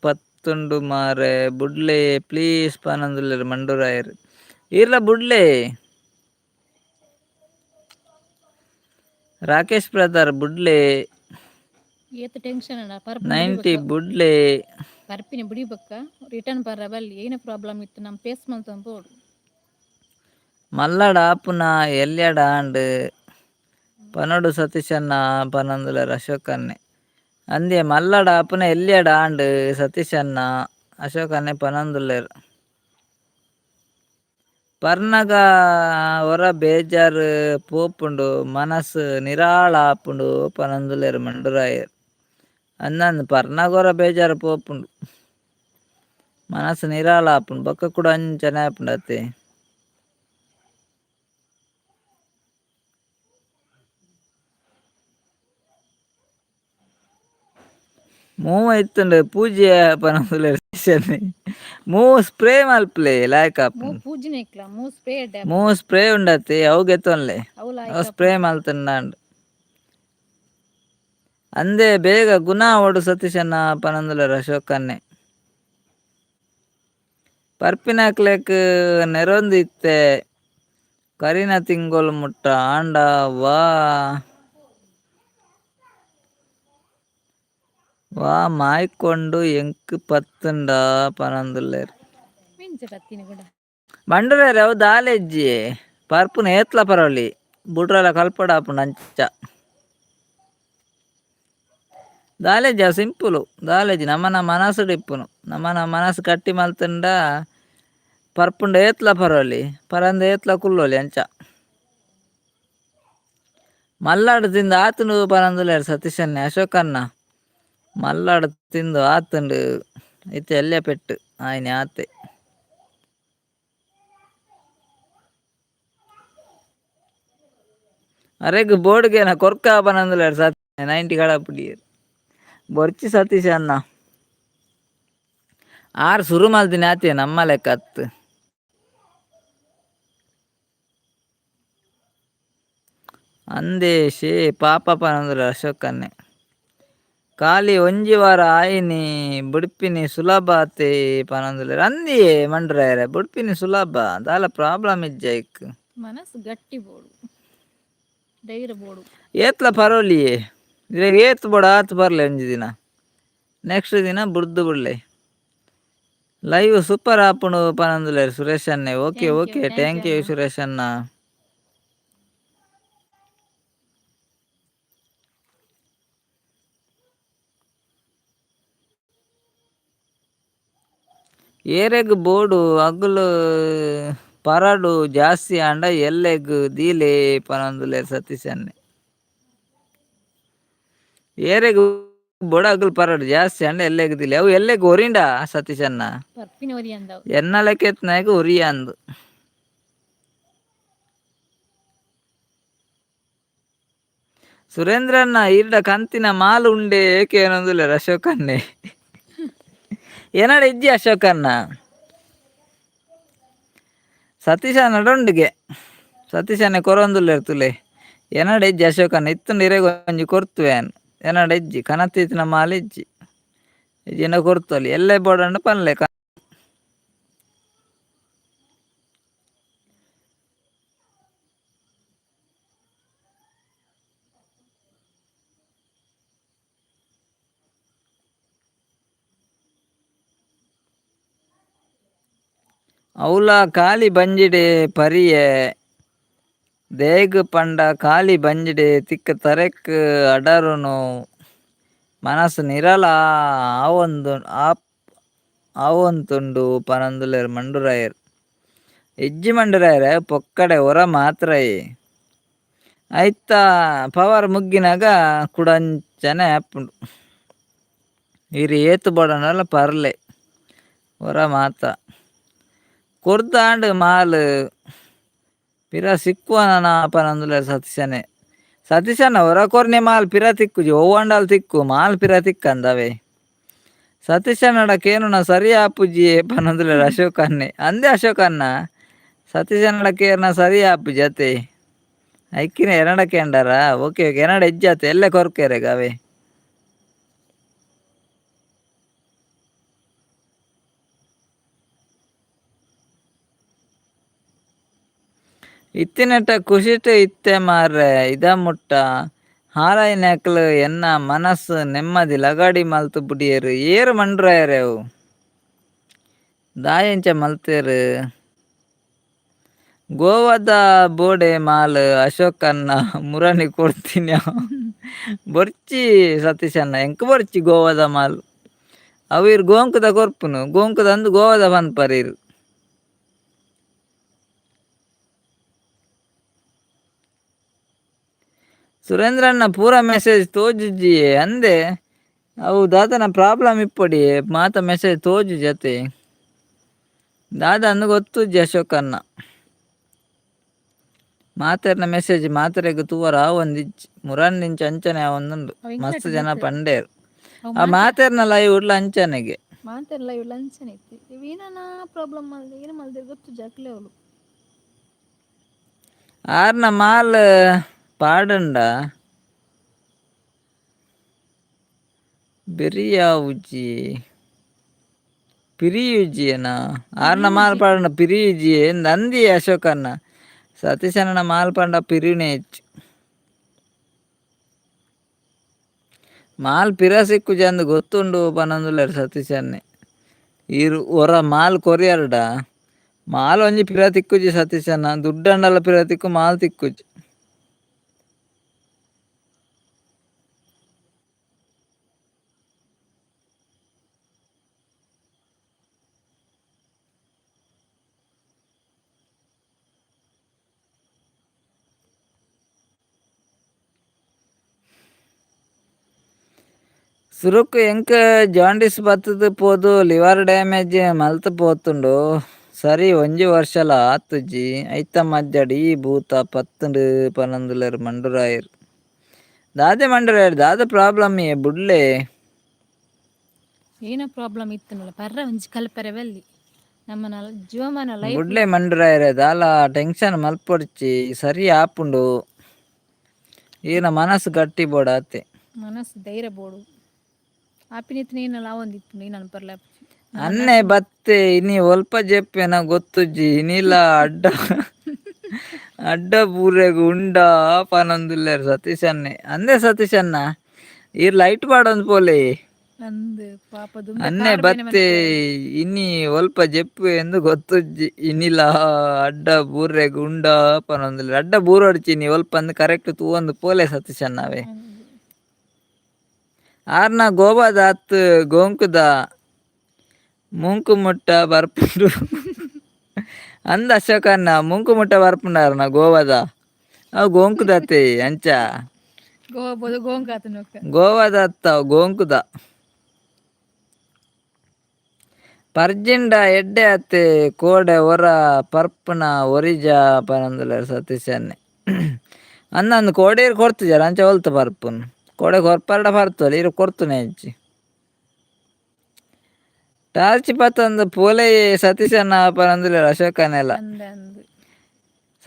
ಪತ್ತುಂಡು ಮಾರೆ ಬುಡ್ಲೆ ಪ್ಲೀಸ್ ಪನೊಂದುಲ್ಲೆರ್ ಮಂಡುರಾಯರ್ ಈರ್ಲ ಬುಡ್ಲೆ ರಾಕೇಶ್ ಬ್ರದರ್ ಬುಡ್ಲೆ ಏತ್ ಟೆನ್ಷನ್ ಅಣ್ಣ 90 ಬುಡ್ಲೆ ಪರ್ಪಿನ ಬುಡಿ ಬಕ್ಕ ರಿಟರ್ನ್ ಪರ್ರ ಬಲ್ಲಿ ಏನ ಪ್ರಾಬ್ಲಮ್ ಇತ್ತು ನಮ್ಮ ಫೇಸ್ ಮಲ್ತೊಂದು ಪೋಡು ಮಲ್ಲಡ ಆಪುನ ಎಲ್ಯಡ ಆಂಡ್ ಪನೊಡು ಸತೀಶ್ ಅಣ್ಣ ಪನೊಂದುಲ್ಲೆರ್ ಅಶೋಕನ್ನೆ ಅಂದೆ ಮಲ್ಲಡ ಆಪುನ ಎಲ್ಯಡ ಆಂಡ್ ಸತೀಶ್ ಅಣ್ಣ ಅಶೋಕನ್ನೆ ಪನೊಂದುಲ್ಲೆರ್ ಪರ್ನಗ ಒರ ಬೇಜಾರ್ ಪೋಪುಂಡು ಮನಸ್ ನಿರಾಳ ಆಪುಂಡು ಪನೊಂದುಲ್ಲೆರ್ ಮಂಡುರಾಯರ್ ಅಂದಂದು ಪರ್ನಗ ಒರ ಬೇಜಾರ್ ಪೋಪುಂಡು ಮನಸ್ ನಿರಾಳ ಆಪುಂಡು ಬೊಕ್ಕ ಕೂಡ ಅಂಚನೆ ಆಪುಂಡು ಅತ್ತೆ ಮೂವ ಇತ್ತುಂಡು ಪೂಜೆ ಪನೊಂದುಲ್ಲೆರ್ ಸ್ಟೇಷನ್ ಮೂವು ಸ್ಪ್ರೇ ಮಲ್ಪಲೆ ಲಾಯ್ಕ್ ಮೂ ಆಪುಂಡು. ಪೂಜಿನ ಇಕ್ಲ ಮೂ ಸ್ಪ್ರೇ ಮೂ ಸ್ಪ್ರೇ ಉಂಡತೆ ಅವು ಗೆತ್ತೊನ್ಲೆ ಅವು ಅವು ಲಾಯ್ಕ್ ಸ್ಪ್ರೇ ಮಲ್ತುಂಡಾಂಡು ಅಂದೇ ಬೇಗ ಗುಣ ಓಡು ಸತೀಶಣ್ಣ ಪನೊಂದುಲ್ಲೆರ್ ಅಶೋಕನ್ನೆ ಪರ್ಪಿನಕ್ಲೆಗ್ ನೆರೊಂದು ಇತ್ತೆ ಕರಿನ ತಿಂಗೊಲು ಮುಟ್ಟ ಆಂಡ ವಾ ಮಾಯ್ಕೊಂಡು ಎಂಕ್ ಪತ್ತುಂಡ ಪನೊಂದುಲ್ಲೆರ್ ಮಿಂಚ ಪತ್ತಿನ ಕೂಡ ಬಂಡುಲೆರ್ ಅವು ದಾಲೆಜ್ಜಿ ಪರ್ಪುನ ಏತ್ಲ ಪರೊಲಿ ಬುಡ್ರಲ ಕಲ್ಪಡ ಆಪುಂಡು ಅಂಚ ದಾಲೆಜ್ಜಿ ಅವು ಸಿಂಪುಲು ದಾಲೆಜ್ಜಿ ನಮನ ಮನಸ್ಸುಡು ಇಪ್ಪುನು ನಮನ ಮನಸ್ಸು ಕಟ್ಟಿ ಮಲ್ತುಂಡ ಪರ್ಪುಂಡ ಏತ್ಲ ಪರೊಲಿ ಪರಂದ ಏತ್ಲ ಕುಲ್ಲೊಲಿ ಅಂಚ ಮಲ್ಲಾಡು ತಿಂದು ಆತುಂಡು ಪನೊಂದುಲ್ಲೆರ್ ಸತೀಶನ್ನೆ ಅಶೋಕನ್ನ ಮಲ್ಲಾಡು ತಿಂದು ಆತುಂಡು ಇತ್ತೆ ಎಲ್ಲ್ಯ ಪೆಟ್ಟು ಆಯ್ನೆ ಆತೆ ಅರೆಗ್ ಬೋರ್ಡ್ಗೆನ ಕೊರ್ಕ ಪನೊಂದುಲ್ಲೆರ್ ಸತ್ 90 ಕಡಪುಡಿಯರ್ ಬೊರ್ಚಿ ಸತೀಶ್ ಅನ್ನ ಆರು ಸುರು ಮಲ್ತಿನಿ ಆತಿಯ ನಮ್ಮ ಲೆಕ್ಕ ಅತ್ತು ಅಂದೇ ಶೇ ಪಾಪ ಪನೊಂದುಲ್ಲೆರ್ ಅಶೋಕನ್ನೆ ಖಾಲಿ ಒಂಜಿ ವಾರ ಆಯಿನಿ ಬುಡ್ಪಿನಿ ಸುಲಭ ಆತೆ ಪನೊಂದುಲ್ಲೆರ್ ಅಂದಿ ಮಂಡ್ರಾಯರೆ ಬುಡ್ಪಿನಿ ಸುಲಭ ದಾಲ ಪ್ರಾಬ್ಲಮ್ ಇಜ್ಜೈಕ್ ಮನಸ್ಸು ಗಟ್ಟಿ ಬೋಡು ಧೈರ್ಯ ಬೋಡು ಏತ್ಲ ಪರೋಲಿ ಏತ್ ಬೋಡ ಆತು ಬರ್ಲೆ ಒಂಜಿ ದಿನ ನೆಕ್ಸ್ಟ್ ದಿನ ಬುಡ್ದು ಬಿಡ್ಲೆ ಲೈವ್ ಸೂಪರ್ ಆಪುಂಡು ಪನೊಂದುಲ್ಲೆರ್ ಸುರೇಶ್ ಅನ್ನೆ okay okay thank you Suresh ಅನ್ನ ಏರೆಗ್ ಬೋಡು ಅಗುಲು ಪರಡು ಜಾಸ್ತಿ ಆಂಡ ಎಲ್ಲೆಗ್ ದೀಲೆ ಪನೊಂದುಲ್ಲೆರ್ ಸತೀಶ್ ಅನ್ನೆ ಏರೆಗ್ ಬೋಡ ಅಗುಲು ಪರಡು ಜಾಸ್ತಿ ಆಂಡ ಎಲ್ಲೆಗ್ ದೀಲೆ ಅವು ಎಲ್ಲೆಗ್ ಒರಿಂಡ ಸತೀಶ್ ಅನ್ನ ಪರ್ಪಿನ ಒರಿ ಅಂದವು ಎನ್ನಲೆಕೆತ್ನಾಗ ಒರಿಯ ಅಂದು ಸುರೇಂದ್ರನ್ನ ಇರ್ಡ ಕಂತಿನ ಮಾಲು ಉಂಡೆ ಏಕೆ ಏನೊಂದುಲ್ಲೆರ್ ಅಶೋಕನ್ನೆ ಏನಾಡ ಇಜ್ಜಿ ಅಶೋಕನ್ನ ಸತೀಶ ನಡೊಂಡಿಗೆ ಸತೀಶನ್ನೆ ಕೊರೊಂದುಲ್ಲೆರ್ ತುಲೆ ಏನಾಡ ಇಜ್ಜಿ ಅಶೋಕನ್ನ ಇತ್ತುಂಡು ಇರೆಗ್ ಒಂಜಿ ಕೊರ್ತುವೆನ್ ಏನಾಡ ಇಜ್ಜಿ ಕನತೀತಿನ ಮಾಲು ಇಜ್ಜಿ ಇಜ್ಜಿಂಡ ಕೊರ್ತೊಲಿ ಎಲ್ಲೆ ಬೋಡಂಡು ಪನ್ಲೆ ಅವಲ ಖಾಲಿ ಬಂಜಿಡೆ ಪರಿಯೆ ದೇಗ್ ಪಂಡ ಖಾಲಿ ಬಂಜಿಡೆ ತಿಕ್ಕ ತರೆಕ್ ಅಡರುನು ಮನಸ್ಸು ನಿರಲ ಆವೊಂದುಂಡು ಪನೊಂದುಲ್ಲೆರ್ ಮಂಡುರಾಯರ್ ಇಜ್ಜಿ ಮಂಡುರಾಯರೆ ಪೊಕ್ಕಡೆ ಹೊರ ಮಾತ್ರಯೇ ಐತ ಪವರ್ ಮುಗ್ಗಿನಾಗ ಕುಡಂಚನೆ ಆಪುಂಡು ಇರಿ ಏತು ಬೋಡಂಡಲ ಪರ್ಲೆ ಹೊರ ಮಾತ ಕೊರ್ದಾಂಡ್ ಮಾಲ್ ಪಿರ ಸಿಕ್ಕುವನ ಪನೊಂದುಲ್ಲೆರ್ ಸತೀಶನ್ನ ಹೊರ ಕೊರ್ನೆ ಮಾಲ್ ಪಿರ ತಿಕ್ಕುಜಿ ಓವಂಡಲ್ ತಿಕ್ಕು ಮಾಲ್ ಪಿರ ತಿಕ್ಕಂದವೆ ಸತೀಶನ್ನಡ ಕೇನುನ ಸರಿ ಆಪುಜಿ ಪನೊಂದುಲ್ಲೆರ್ ಅಶೋಕನ್ನೆ ಅಂದೆ ಅಶೋಕನ್ನ ಸತೀಶನ್ನಡ ಕೇರ್ನ ಸರಿ ಆಪುಜಿ ಅತೆ ಐಕ್ಕಿನ ಎನಡ ಕೇಂಡರ ಓಕೆ ಓಕೆ ಎನಡ ಇಜ್ಜಾತೆ ಎಲ್ಲೆ ಕೊರ್ಕೆರೆಗ ಅವೆ ಇತ್ತಿನಟ ಖುಷಿಟ ಇತ್ತೆ ಮಾರ್ರೆ ಇದ ಮುಟ್ಟ ಹಾಲಾಯಿನಕ್ಲು ಎನ್ನ ಮನಸ್ಸು ನೆಮ್ಮದಿ ಲಗಾಡಿ ಮಲ್ತು ಬುಡಿಯರು ಏರು ಮಂಡ್ರಾಯರೆ ಅವು ದಾಯಂಚ ಮಲ್ತೇರು ಗೋವಾದ ಬೋಡೆ ಮಾಲ್ ಅಶೋಕನ್ನ ಮುರಣಿ ಕೊಡ್ತೀನಿ ಬೊರ್ಚಿ ಸತೀಶನ್ನ ಎಂಕ್ ಬೊರ್ಚಿ ಗೋವಾದ ಮಾಲ್ ಅವು ಇರು ಗೋಂಕುದ ಕೊರ್ಪುನು ಗೋಂಕುದ ಅಂದು ಗೋವಾದ ಪನ್ಪರೀರು ಸುರೇಂದ್ರಣ್ಣ ಪೂರ ಮೆಸೇಜ್ ತೋಜುಜಿ ಅಂದೆ ಅವು ದಾದನ ಪ್ರಾಬ್ಲಮ್ ಇಪ್ಪೊಡಿ ಮಾತ ಮೆಸೇಜ್ ತೋಜು ಜತೆ ದಾದ ಅಂದು ಗೊತ್ತುಜ್ಜಿ ಅಶೋಕನ್ನ ಮಾತೆರ್ನ ಮೆಸೇಜ್ ಮಾತೆರೆಗ್ ತೂವರ ಒಂದಿಜ್ಜಿ ಮುರಣ್ಣಿಂಚ ಅಂಚನೆ ಒಂದುಂಡು ಮಸ್ತ್ ಜನ ಪಂಡೇರು ಅವು ಆ ಮಾತೇರ್ನಲ್ಲ ಇವ್ರು ಅಂಚನೆಗೆ ಮಾತೆಲ್ಲ ಇವ್ ಲಂಚನೆ ಇತ್ತು ಇವು ಏನಾನ ಪ್ರಾಬ್ಲಮ್ ಮಾಡಿದೆ ಏನು ಮಾಡಿದೆ ಗೊತ್ತು ಜಾಕ್ಲೆ ಅವಳು ಆರ್ನ ಮಾಲ್ ಪಾಡುಂಡ ಬೆರಿಯಾವುಜಿ ಪಿರಿಯುಜಿಯನ ಆರ್ನ ಮಾಲ್ ಪಾಡುಂಡ ಪಿರಿಯುಜಿ ನಂದಿ ಅಶೋಕನ್ನ ಸತೀಶನ ಮಾಲ್ ಪಂಡ ಪಿರಿಯುನೇ ಹೆಚ್ಚು ಮಾಲ್ ಪಿರ ಸಿಕ್ಕು ಜಂದು ಗೊತ್ತುಂಡು ಪನೊಂದುಲ್ಲೆರ್ ಸತೀಶನ್ನೆ ಇರು ಒರ ಮಾಲ್ ಕೊರಿಯರ್ಡ ಮಾಲ್ ಒಂಜಿ ಪಿರ ತಿಕ್ಕುಜಿ ಸತೀಶನ್ನ ದುಡ್ಡಂಡಲ ಪಿರ ತಿಕ್ಕು ಮಾಲ್ ತಿಕ್ಕುಜಿ ಸುರುಕು ಎಂಕ ಜಾಂಡಿಸ್ ಬತ್ತದ ಪೋದು ಲಿವರ್ ಡ್ಯಾಮೇಜ್ ಮಲ್ತು ಪೋತುಂಡು ಸರಿ ಒಂಜಿ ವರ್ಷಲ ಆತುಜಿ ಐತ ಮಧ್ಯಡ್ ಈ ಭೂತ ಪತ್ತುಂಡು ಪನೊಂದುಲ್ಲೆರ್ ಮಂಡುರಾಯರ್ ದಾದೆ ಮಂಡುರಾಯರ್ ದಾದ ಪ್ರಾಬ್ಲಮ್ ಬುಡ್ಲೆ ಏನ ಪ್ರಾಬ್ಲಮ್ ಇತ್ತನಲ್ಲ ಪರ್ರ ಒಂಜಿ ಕಲ್ಪೆರವೆಲ್ಲಿ ನಮ್ಮನ ಜೀವಮಾನ ಲೈಫ್ ಬುಡ್ಲೆ ಮಂಡುರಾಯರೆ ದಾಲ ಟೆನ್ಷನ್ ಮಲ್ಪೊಡ್ಚಿ ಸರಿ ಆಪುಂಡು ಈನ ಮನಸ್ಸು ಗಟ್ಟಿ ಬೋಡಾತೆ ಮನಸ್ಸು ಧೈರ್ಯ ಬೋಡು ಆಪಿನಿತ್ತು ನೀನಲ್ಲ ಒಂದಿತ್ತು ನೀನು ಅನ್ಪರ್ಲ ಅನ್ನೆ ಬತ್ತೆ ಇನಿ ಒಲ್ಪ ಜೆಪ್ಪೆನ ಗೊತ್ತುಜ್ಜಿ ಇನಿಲ ಅಡ್ಡ ಅಡ್ಡ ಬೂರೆಗ್ ಉಂಡ ಪನೊಂದುಲ್ಲೆರ್ ಸತೀಶನ್ನೆ ಅಂದೆ ಸತೀಶನ್ನ ಈರ್ ಲೈಟ್ ಪಾಡೊಂದು ಪೋಲೆ ಅಂದು ಪಾಪ ದುಂಬೆ ಅನ್ನೆ ಬತ್ತೆ ಇನಿ ಒಲ್ಪ ಜೆಪ್ಪು ಎಂದು ಗೊತ್ತುಜ್ಜಿ ಇನಿಲ ಅಡ್ಡ ಬೂರೆಗ್ ಉಂಡ ಪನೊಂದುಲ್ಲೆರ್ ಅಡ್ಡ ಬೂರೊಡ್ಚಿ ನೀ ಒಲ್ಪ ಅಂದ್ ಕರೆಕ್ಟ್ ತೂವೊಂದು ಪೋಲೆ ಸತೀಶನ್ನವೆ ಆರ್ನ ಗೋಬಾದ ಅತ್ತು ಗೋಂಕುದ ಮುಂಕು ಮುಟ್ಟ ಬರ್ಪುಂಡು ಅಂದ ಅಶೋಕನ್ನ ಮುಂಕು ಮುಟ್ಟ ಬರ್ಪುಂಡಾರನ ಗೋವಾದ ಅವು ಗೋಂಕುದತ್ತೆ ಅಂಚ ಗೋವಾದ ಅತ್ತ ಗೋಂಕುದ ಪರ್ಜಿಂಡ ಎಡ್ಡೆ ಅತ್ತೆ ಕೋಡೆ ಒರ ಪರ್ಪುನ ಒರಿಜ ಪನೊಂದುಲ್ಲೆರ್ ಸತೀಶನ್ನೆ ಅಂದಂದು ಕೋಡೇರು ಕೊಡ್ತಿಜಾರ ಅಂಚ ಹೊಲ್ತು ಪರ್ಪುನ್ ಕೋಡೆ ಕೊರ್ಪರ್ಡ ಪರ್ತೋಲಿ ಇರು ಕೊರ್ತುನೆ ಹೆಚ್ಚಿ ಟಾರ್ಚ್ ಪತ್ತೊಂದು ಪೋಲೆ ಸತೀಶನ್ನ ಪನೊಂದುಲ್ಲೆರ್ ಅಶೋಕನೆಲ್ಲ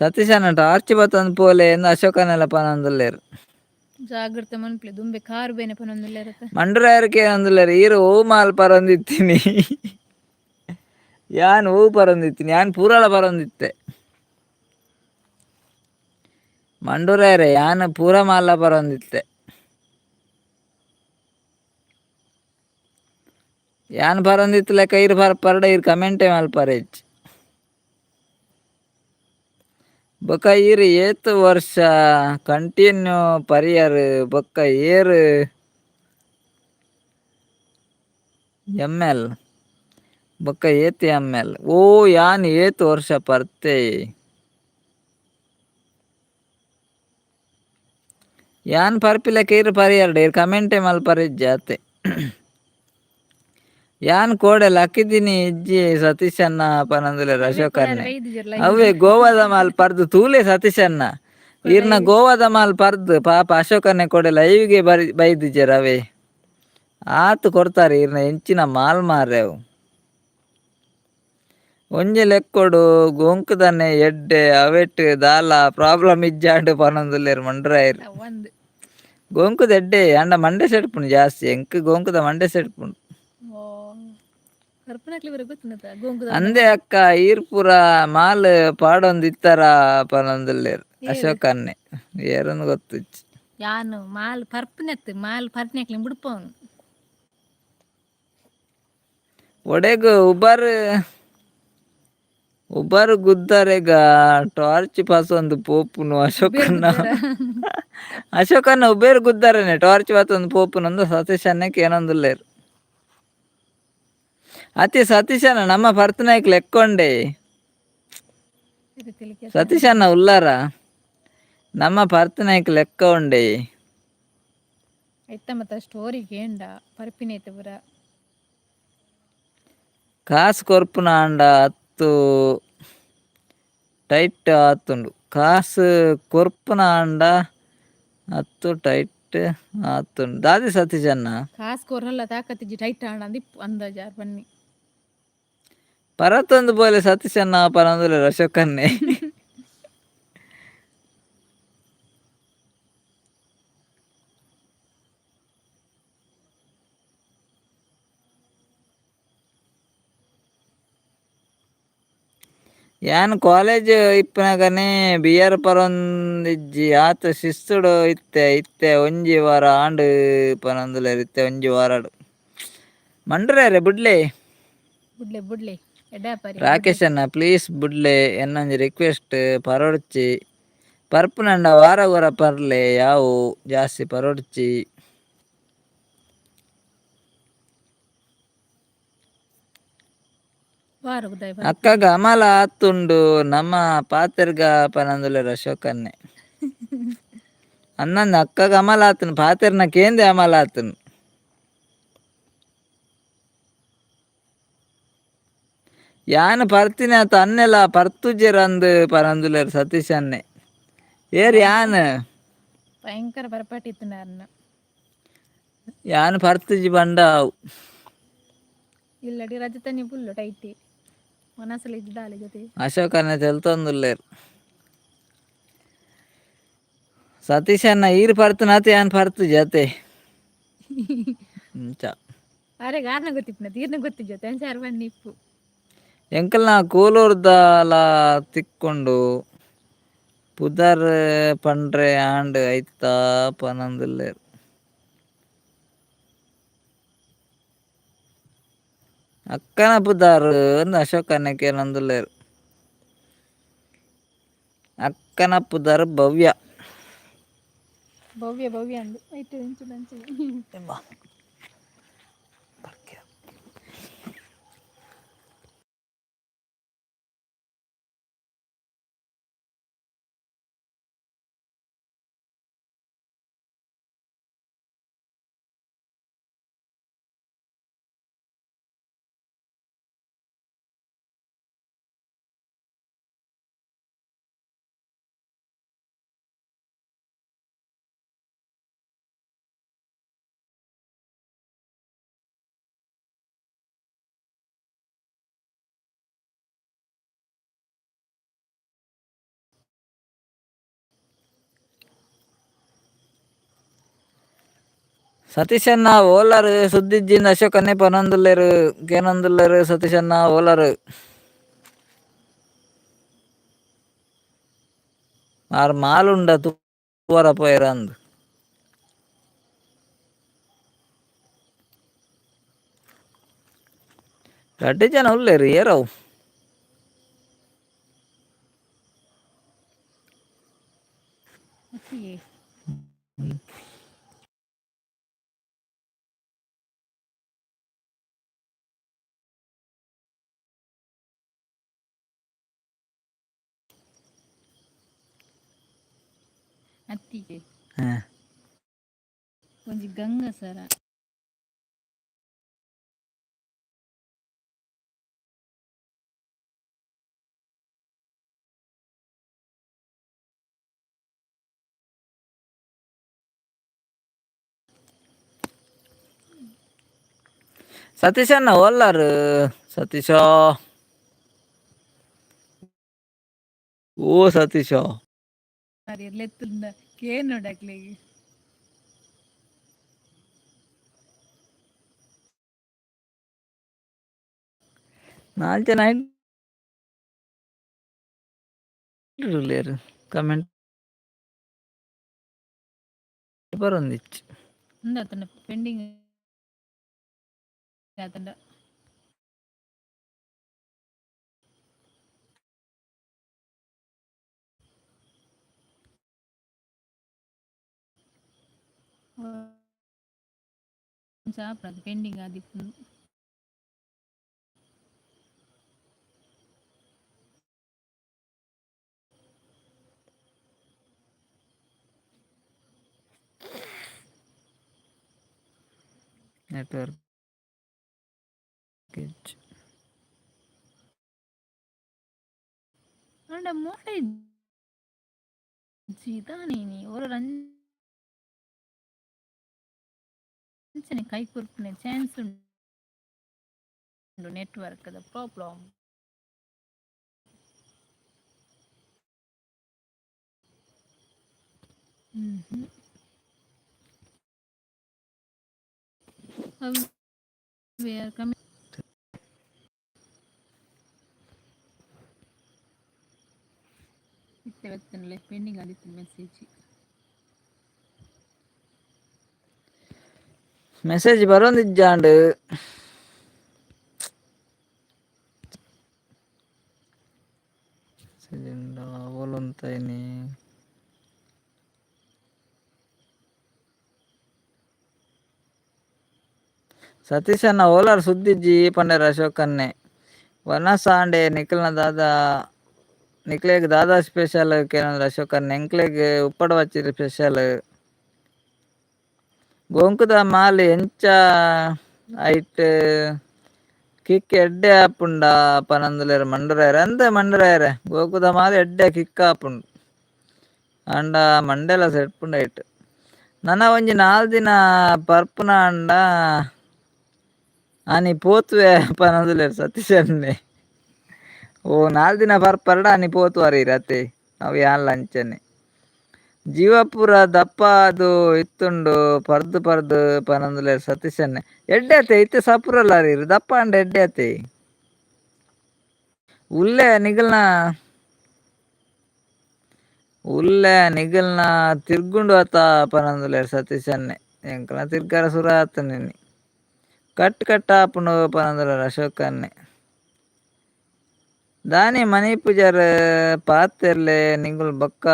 ಸತೀಶನ್ನ ಟಾರ್ಚ್ ಪತ್ತೊಂದು ಪೋಲೆ ಎಂದು ಅಶೋಕನೆಲ್ಲ ಪನೊಂದುಲ್ಲೆರ್ ಜಾಗ್ರತೆ ಮನ್ಪುಲೆ ದುಂಬೆ ಕಾರು ಬೇನೆ ಪನೊಂದುಲ್ಲೆರ್ ಮಂಡುರಾಯರ್ಕೆ ಒಂದುಲ್ಲೆರ್ ಈರು ಹೂ ಮಾಲ್ ಪರೊಂದಿತ್ತೀನಿ ಯಾನ್ ಹೂ ಪರೊಂದಿತ್ತೀನಿ ಯಾನ್ ಪೂರಲ ಪರೊಂದಿತ್ತೆ ಮಂಡುರಾಯರೆ ಯಾನ್ ಪೂರ ಮಾಲ ಪರೊಂದಿತ್ತೆ ಯಾನ್ ಪರೊಂದಿತ್ತು ಲೆಕ್ಕ ಇರು ಪರ್ಡ ಇರು ಕಮೆಂಟೇ ಮಲ್ಪರೆ ಹೆಚ್ಚು ಬೊಕ್ಕ ಈರು ಏತ್ ವರ್ಷ ಕಂಟಿನ್ಯೂ ಪರಿಯರ್ ಬೊಕ್ಕ ಏರು ML ಬೊಕ್ಕ ಏತ್ ML ಓ ಯಾನ್ ಏತ್ ವರ್ಷ ಪರ್ತೆ ಯಾನ್ ಪರ್ಪಿಲಕ ಇರು ಪರಿಯರ್ಡ ಇರು ಕಮೆಂಟೇ ಮಲ್ಪರೆ ಜಾತೆ ಯಾನ್ ಕೋಡೆಲ ಅಕ್ಕಿದ್ದೀನಿ ಇಜ್ಜಿ ಸತೀಶನ್ನ ಪನೊಂದುಲ್ಲೆರ್ ಅಶೋಕನ್ನೆ ಅವೇ ಗೋವಾದ ಮಾಲ್ ಪರ್ದು ತೂಲೆ ಸತೀಶನ್ನ ಈರ್ನ ಗೋವಾದ ಮಾಲ್ ಪರ್ದು ಪಾಪ ಅಶೋಕನ್ನೆ ಕೋಡೆ ಲೈವ್ಗೆ ಬೈದಿಜ್ಜರ್ ಅವೇ ಆತು ಕೊಡ್ತಾರೆ ಈರ್ನ ಎಂಚಿನ ಮಾಲ್ ಮಾರ್ರೆವು ಒಂಜಿ ಲೆಕ್ಕೊಡು ಗೊಂಕುದನೆ ಎಡ್ಡೆ ಅವೆಟ್ ದಾಲ ಪ್ರಾಬ್ಲಮ್ ಇಜ್ಜಾಂಡ್ ಪನೊಂದುಲ್ಲೆರ್ ಮಂಡುರಾಯರ್ ಗೊಂಕುದ ಎಡ್ಡೆ ಅಂಡ ಮಂಡೆ ಸೆಡ್ಪುಂಡು ಜಾಸ್ತಿ ಎಂಕ್ ಗೊಂಕುದ ಮಂಡೆ ಸೆಡ್ಪುಂಡು ಅಂದೆ ಅಕ್ಕ ಈರ್ಪುರ ಮಾಲ್ ಪಾಡೊಂದು ಇತ್ತರ ಪನೊಂದುಲ್ಲೆರ್ ಅಶೋಕನ್ನೆ ಏರೊಂದು ಗೊತ್ತಿಜ್ಜಿ ಯಾನು ಮಾಲ್ ಪರ್ಪನೆತ್ತು ಮಾಲ್ ಪರ್ಪನೆಕ್ಲೆ ಬಿಡ್ಪೋನು ಒಡೆಗ್ ಉಬರ್ ಗುದ್ದಾರೆಗ ಟಾರ್ಚ್ ಪಾಸೊಂದು ಪೋಪುನು ಅಶೋಕನ್ನ ಉಬೇರ್ ಗುದ್ದಾರೆನೆ ಟಾರ್ಚ್ ಪಾಸೊಂದು ಪೋಪುನೊಂದು ಸತೀಶನ್ನಕ್ಕೆ ಏನೊಂದುಲ್ಲೆರ್ ಅತಿ ಸತೀಶನ ನಮ್ಮ ಪರ್ತನಾಯ್ಕ್ ಲೆಕ್ಕೊಂಡೆ ಸತೀಶನ್ನ ಉಲ್ಲಾರ ನಮ್ಮ ಪರ್ತನಾಯ್ಕ್ ಲೆಕ್ಕ ಉಂಡೆ ಮತ್ತ ಸ್ಟೋರಿ ಕೇಂಡ ಪರ್ಪಿನೇತ ಬರ ಕಾಸು ಕೊರ್ಪುನ ಅಂಡ ಹತ್ತು ಟೈಟ್ ಆತುಂಡು ಕಾಸು ಕೊರ್ಪುನ ಅಂಡ ಹತ್ತು ಟೈಟ್ ರಿಕ್ವೆಸ್ಟ್ ಆತುಂಡು ದಾದಿ ಸತೀಶ್ ಅನ್ನ ಕಾಸು ಕೊರಲ್ಲ ತಾಕತ್ತಿಜ್ಜಿ ಟೈಟ್ ಆಂಡಂದು ಅಂದಾಜಾರ್ ಬನ್ನಿ ಪರತ್ತೊಂದು ಬೋಲೆ ಸತೀಶ್ ಅನ್ನ ಪರಂದುಲೆ ಅಶೋಕನ್ನೇ ಯಾನ್ ಕಾಲೇಜ್ ಇಪ್ಪನಾಗನೆ ಬಿಯರ್ ಪರೊಂದಿಜ್ಜಿ ಆತ ಶಿಸ್ತುಡು ಇತ್ತೆ ಒಂಜಿ ವಾರ ಆಂಡ್ ಪನೊಂದುಲ್ಲೆರ್ ಇತ್ತೆ ಒಂಜಿ ವಾರಡ್ ಮಂಡ್ರೆ ಬುಡ್ಲೆ ಬುಡ್ಲೆ ಎಡ್ಯಾಪರಿ ರಾಕೇಶ್ ಅನ್ನ ಪ್ಲೀಸ್ ಬುಡ್ಲೆ ಎನ್ನೊಂಜಿ ರಿಕ್ವೆಸ್ಟ್ ಪರೊಡ್ಚಿ ಪರ್ಪುನಂಡ ವಾರ ಗೊರ ಪರ್ಲೆ ಯಾವು ಜಾಸ್ತಿ ಪರೊಡ್ಚಿ ವಾರ ಅಕ್ಕಗ ಅಮಲ ಆತುಂಡು ನಮ್ಮ ಪಾತೆರ್ಗ ಪನೊಂದುಲ್ಲೆರ್ ಅಶೋಕನ್ನೇ ಅನ್ನಂದು ಅಕ್ಕಗ ಅಮಲ ಆತುಂಡು ಪಾತೆರ್ನ ಕೇಂದೆ ಅಮಲ ಆತುಂಡು ಯಾನ್ ಪರ್ತಿನಿ ಆತ ಅನ್ನೆಲ ಪರ್ತುಜೆರ್ ಅಂದ್ ಪನೊಂದುಲ್ಲೆರ್ ಸತೀಶ್ ಅನ್ನೆ ಏರ್ ಯಾನ್ ಭಯಂಕರ ಬರಪಾಟಿತ್ತುಂಡು ಯಾನ್ ಪರ್ತುಜಿ ಬಂಡ ಅವು ಇಲ್ಲಡಿ ರಜತನಿ ಫುಲ್ ಟೈಟ್ ಮನಸ್ಸಲ್ಲಿ ಇದ್ದಾಳೆ ಜೊತೆ ಅಶೋಕನ್ನೇ ತೆಲ್ತೊಂದುಲ್ಲೆರ್ ಸತೀಶ್ ಅನ್ನ ಈರ್ ಪರ್ತುನಾತ ಯಾನ್ ಪರ್ತುಜಿ ಅತೆ ಅರೆ ಗಾರ್ನ ಗೊತ್ತಿಪ್ಪುನ ತೀರ್ನ ಗೊತ್ತಿಜ್ಜ ತೆಂಚಾರು ಬನ್ನಿ ಇಪ್ಪು ಎಂಕಲ್ನ ಕೂಲೂರ್ದಾಲ ತಿಕ್ಕೊಂಡು ಪುದರ್ ಪಂಡ್ರೆ ಆಂಡ್ ಐತ ಪನೊಂದುಲ್ಲೆರ್ ಅಕ್ಕನ ಪುದಾರ್ ಅಂದ್ ಅಶೋಕನ್ನೇ ಕೇನೊಂದುಲ್ಲೆರ್ ಅಕ್ಕನ ಪುದರ್ ಭವ್ಯ ಅಂದು ಐಟು ಇಂಚು ದಂಚು ಸತೀಶ್ ಅನ್ನ ಓಲರ್ ಸುದ್ದಿಜ್ಜಿಂದ ಅಶೋಕನ್ನೇ ಪನೊಂದುಲ್ಲೆರ್ ಕೇನೊಂದುಲ್ಲೆರ್ ಸತೀಶ್ ಅನ್ನ ಓಲರ್ ಆರ್ ಮಾಲುಂಡ ತೂವರ ಪೋಯೆರ್ ಅಂದ್ ರಡ್ಡ್ ಜನ ಉಲ್ಲೆರ್ ಏರವು ಅತ್ತಿಗೆ ಒಂಜಿ ಗಂಗಸರ ಸತೀಶ್ ಅನ್ನ ಓಲರ್ ಸತೀಶ ಓ ಸತೀಶ ಇರ್ಲೆತ್ತುಂಡ ಕೇನ್ ನೋಡಕ್ಲೆಗೆ ನಾಲ್ ಜನ ಇರ್ಲೆರ್ ಕಮೆಂಟ್ ಬರೊಂದಿಜ್ಜಿ ಉಂದಾತಂಡ ಪೆಂಡಿಂಗ್ ಆತಂಡ ಸಾಪ್ರದು ಪೆಂಡಿಂಗ್ ಆದಿಪ್ಪುಂಡು ನೆಟ್ವರ್ಕ್ ಅಂಡ ಮೋಟ ಇಜ್ಜಿ ತಾನೇನಿ ಅಂಚನೆ ಕೈ ಕೊರ್ಪುನೆ ಚಾನ್ಸ್ ಉಂಡು ನೆಟ್ವರ್ಕ್ದ ಪ್ರಾಬ್ಲಮ್. We are coming. ಇವತ್ತಿನಲ್ಲೇ ಪೆಂಡಿಂಗ್ ಆಗಿತ್ತು ಮೆಸೇಜ್ ಬರೋಂದಿಜ್ಜಾಂಡು ಅವಲಂತೈನಿ ಸತೀಶ್ ಅನ್ನ ಓಲಾರ್ ಸುದ್ದಿಜ್ಜಿ ಪಂಡರ ಅಶೋಕನ್ನೆ ವನಸಾಂಡೆ ನಿಕ್ಲೇಗ್ ದಾದಾ ಸ್ಪೆಷಲ್ ಕೇನಂದ್ರ ಅಶೋಕನ್ ಎಂಕ್ಲೆಗ್ ಉಪ್ಪಡ ವಚ್ಚಿರಿ ಸ್ಪೆಷಲ್ ಗೊಂಕುದ ಮಾಲಿ ಎಂಚ ಐಟ್ ಕಿಕ್ ಎಡ್ಡೆ ಆಪುಂಡ ಪನಂದುಲೆರ್ ಮಂಡರಾಯರ ಅಂದ ಮಂಡರಾಯರ ಗೋಕುದ ಮಾಲಿ ಎಡ್ಡೆ ಕಿಕ್ ಆಪುಂಡು ಅಂಡ ಮಂಡೆಲ ಸೆಟ್ಪುಂಡ ಐಟ್ ನನ ಒಂಜಿ 4 ದಿನ ಪರ್ಪುನ ಅಂಡ ಆನಿ ಪೋತುವೆ ಪನಂದುಲೆರ್ ಸತೀಶನ್ನೆ ಓ 4 ದಿನ ಪರ್ಪರ್ಡ ಆನಿ ಪೋತುವಾರಿ ರತೆ ಅವು ಯಾನ್ಲ ಅಂಚನೆ ಜೀವಪುರ ದಪ್ಪ ಅದು ಇತ್ತುಂಡು ಪರ್ದು ಪನಂದುಲೆರ್ ಸತೀಶನ್ನೆ ಎಡ್ಡೆತೆ ಇತ್ತೆ ಸಪುರಲ್ಲಾರಿರು ದಪ್ಪ ಅಂಡ ಎಡ್ಡೆತೆ ಉಲ್ಲೆ ನಿಗಲ್ನ ತಿರ್ಗುಂಡು ಆತ ಪನಂದುಲೆರ್ ಸತೀಶನ್ನೆ ಎಂಕಲ್ನ ತಿರ್ಗಾರ ಸುರ ಆತ ನಿನ್ನೆ ಕಟ್ ಆಪುಂಡು ಪನಂದುಲೆರ್ ಅಶೋಕನ್ನೆ ದಾನಿ ಮನಿ ಪೂಜಾರ್ ಪಾತೆರ್ಲೆ ನಿಂಗುಲ್ ಬೊಕ್ಕ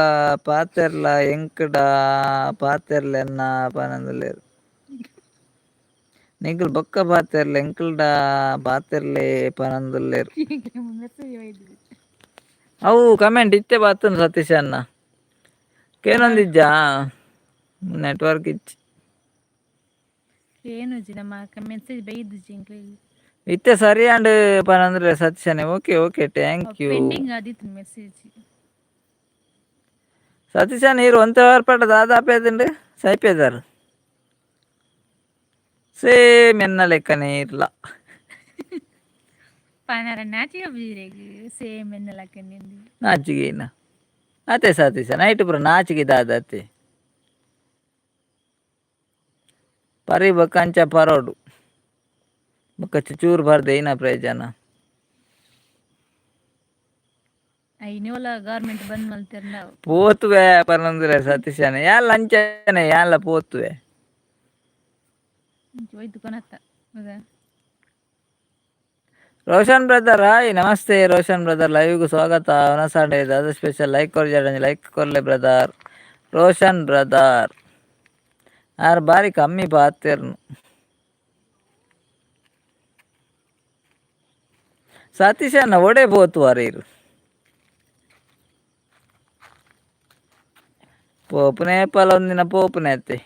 ಪಾತೆರ್ಲ ಎಂಕಡ ಪಾತೆರ್ಲೆನ್ನ ಪನಂದುಲೆರ್ ನಿಂಗುಲ್ ಬೊಕ್ಕ ಪಾತೆರ್ಲೆ ಎಂಕಲ್ಡ ಪಾತೆರ್ಲೆ ಪನಂದುಲ್ಲೆರ್ ಅವು ಕಮೆಂಟ್ ಇತ್ತೆ ಬಾತುಂಡು ಸತೀಶ್ ಅನ್ನ ಕೇನೊಂದಿಜ್ಜ ನೆಟ್ವರ್ಕ್ ಇಚ್ಚಿ ಏನು ನಮ್ಮ ಮೆಸೇಜ್ ಬೈದು ಇತ್ತೆ ಸರಿಯಾಂಡ್ ಪನಂದುಲೆರ್ ಸತೀಶನ್ನೆ ಓಕೆ ಥ್ಯಾಂಕ್ ಯು ಪೆಂಡಿಂಗ್ ಆದಿತ್ತು ಮೆಸೇಜ್ ಸತೀಶನ್ ನೀರು ಒಂತೆ ವಾರ್ಪಟ ದಾದಾಪೇದುಂಡು ಸೈಪೇದಾರು ಸೇಮ್ ಎನ್ನ ಲೆಕ್ಕನೇ ಇರ್ಲ ಪನರ ನಾಚಿಗ ಬೀರೆಗ್ ಸೇಮ್ ಎನ್ನ ಲೆಕ್ಕನೆ ನಾಚಿಗೆನ ಅತೆ ಸತೀಶ ನೈಟ್ ಪುರ ನಾಚಿಗೆ ದಾದತೆ ಪರಿ ಬೊಕ್ಕ ಅಂಚ ಪರೋಡು ಬೊಕ್ಕ ಚೂರು ಬರ್ದೆ ಏನ ಪ್ರಯೋಜನ ಐನೋಲ ಗೌರ್ಮೆಂಟ್ ಬಂದ್ ಮಲ್ತಿರ್ನ ಪೋತುವೆ ಪನಂದುಲೆರ್ ಸತೀಶನೆ ಯಾನ್ಲ ಅಂಚನೆ ಯಾನ್ಲ ಪೋತುವೆ ಹೋಯ್ತು ಕೊನತ್ತ ರೋಷನ್ ಬ್ರದರ್ ಹಾಯ್ ನಮಸ್ತೆ ರೋಷನ್ ಬ್ರದರ್ ಲೈವ್ಗೂ ಸ್ವಾಗತ ವನಸಾಂಡೆ ದಾದಾ ಸ್ಪೆಷಲ್ ಲೈಕ್ ಕೊರ್ಲೆ ಬ್ರದರ್ ರೋಷನ್ ಬ್ರದರ್ ಯಾರು ಬಾರಿ ಕಮ್ಮಿ ಪಾತೆರ್ನು ಸತೀಶನ್ನ ಒಡೆ ಪೋತುವಾರ ಇರು ಪೋಪುನೆ ಒಂದಿನ ಪೋಪುನೆ ಅತ್ತೆ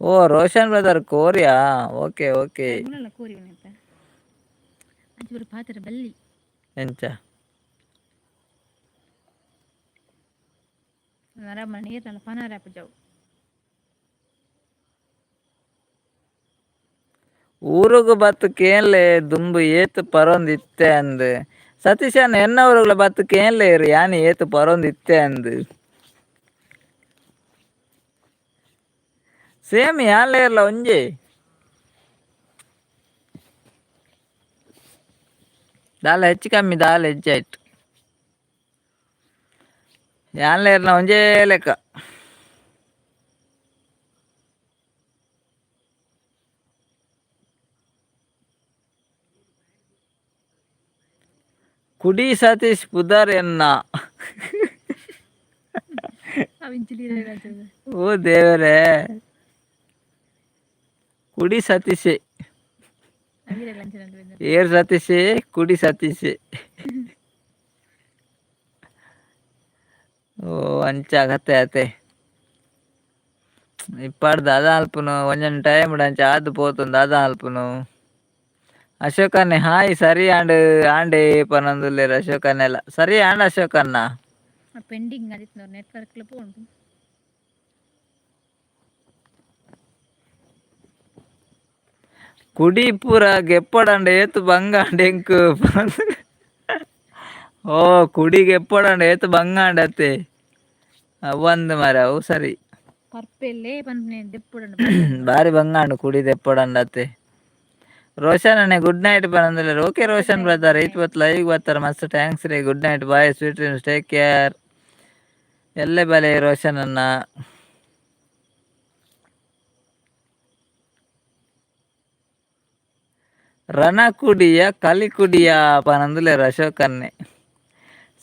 ಓ ರೋಷನ್ ಬ್ರದರ್ ಕೋರಿಯಾ ಓಕೆ ಕೋರಿ ಪಾತ್ರ ಬಲ್ಲಿ ಎಂಚ ನರಮಣಿ ನನ್ನ ಪನಾರಪ್ಪ ಜಾವು ಊರುಗು ಬತ್ತು ಕೇನ್ಲೆ ದುಂಬು ಏತು ಪರೊಂದು ಇತ್ತೆ ಅಂದ್ ಸತೀಶನ್ ಎನ್ನವರುಗಳ ಬತ್ತು ಕೇನ್ಲೆ ಇರು ಯಾನಿ ಏತು ಪರೊಂದು ಇತ್ತೆ ಅಂದ್ ಸೇಮ್ ಯಾನ್ಲೆ ಇರ್ಲ ಒಂಜಿ ದಾಲ ಹೆಚ್ಚು ಕಮ್ಮಿ ದಾಲ ಹೆಚ್ಚಾಯ್ತು ಯಾನ್ಲೆ ಇರ್ಲ ಒಂಜೇ ಲೆಕ್ಕ ಕುಡಿ ಸತೀಶ್ ಪುದರ್ ಎನ್ನ ಓ ದೇವರೇ ಕುಡಿ ಸತೀಶೆ ಏರ್ ಸತೀಶೆ ಕುಡಿ ಸತೀಶೆ ಓ ಅಂಚ ಕತೆ ಅತೆ ಇಪ್ಪಾಡು ದಾದಾ ಅಲ್ಪುನು ಒಂಜೊಂದು ಟೈಮ್ ಅಂಚ ಆದು ಪೋತುಂಡು ದಾದಾ ಅಲ್ಪುನು ಅಶೋಕನ್ನೆ ಹಾಯ್ ಸರಿ ಆಂಡೆ ಪನಂದುಲ್ಲೆರ್ ಅಶೋಕನ್ನೆಲ್ಲ ಸರಿ ಆಂಡ್ ಅಶೋಕನ್ನ ಪೆಂಡಿಂಗ್ ಆದಿತ್ತು ನೋಡಿ ನೆಟ್ವರ್ಕ್ಲ ಪೋಂಡು ಕುಡಿ ಪೂರ ಗೆಪ್ಪಡಂಡ ಏತು ಬಂಗಾಂಡ ಎಂಕು ಓ ಕುಡಿಗೆ ಎಪ್ಪಡಂಡ ಏತು ಬಂಗಾಂಡತ್ತೆ ಅವಂದು ಮರ ಅವು ಸರಿ ಪರ್ಪೆಲ್ಲೇ ಪನ್ಪುನೆ ದೆಪ್ಪುಡಂಡ ಬಂಗಾಂಡ ಬಾರಿ ಬಂಗಾಂಡು ಕುಡಿ ದೆಪ್ಪಡಂಡತ್ತೆ ರೋಷನ್ ಅಣ್ಣ ಗುಡ್ ನೈಟ್ ಬಂದ್ರೆ okay good Roshan night brother good ಐತ್ ನೈಟ್ ಬತ್ ಲೈವ್ ಬರ್ತಾರೆ ಮಸ್ತ್ ಥ್ಯಾಂಕ್ಸ್ ರೀ good night bye sweet dreams take care ಎಲ್ಲೆ ಬಲೆ ರೋಷನ್ ಅಣ್ಣ ರಣ ಕುಡಿಯ ಕಲಿ ಕುಡಿಯ ಪನಂದುಲೇರು ಅಶೋಕನ್ನೇ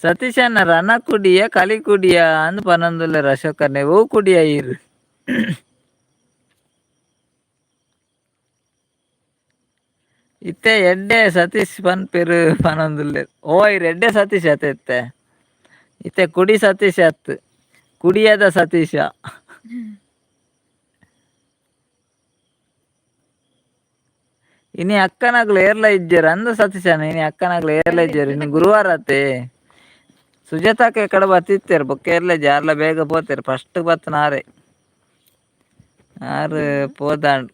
ಸತೀಶ್ ಅಣ್ಣ ರಣ ಕುಡಿಯ ಕಲಿ ಕುಡಿಯ ಅಂದ್ ಪನಂದುಲೇರು ಅಶೋಕನ್ನೇ ಹೂ ಕುಡಿಯ ಇರು ಇತ್ತೆ ಎಡ್ಡೆ ಸತೀಶ್ ಪನ್ಪೆರು ಪನೊಂದುಲ್ಲೆರ್ ಓಯ್ ಎಡ್ಡೆ ಸತೀಶ್ ಅತ್ತೆ ಇತ್ತೆ ಇತ್ತೆ ಕುಡಿ ಸತೀಶ್ ಅತ್ ಕುಡಿಯದ ಸತೀಶ ಇನಿ ಅಕ್ಕನಾಗ್ಲು ಏರ್ಲ ಇಜ್ಜೇರ್ ಅಂದ ಸತೀಶನ ಇನಿ ಅಕ್ಕನಾಗ್ಲು ಏರ್ಲ ಇಜ್ಜೇರ್ ಇನ್ನು ಗುರುವಾರ ಅತ್ತೆ ಸುಜಾತಕ್ಕೆ ಕಡೆ ಬತ್ತಿತ್ತೇರು ಬೊಕ್ಕ ಜಾರ್ಲ ಬೇಗ ಪೋತೇರು ಫಸ್ಟ್ ಬತ್ ನಾರೆ ಆರು ಪೋದಾಂಡ್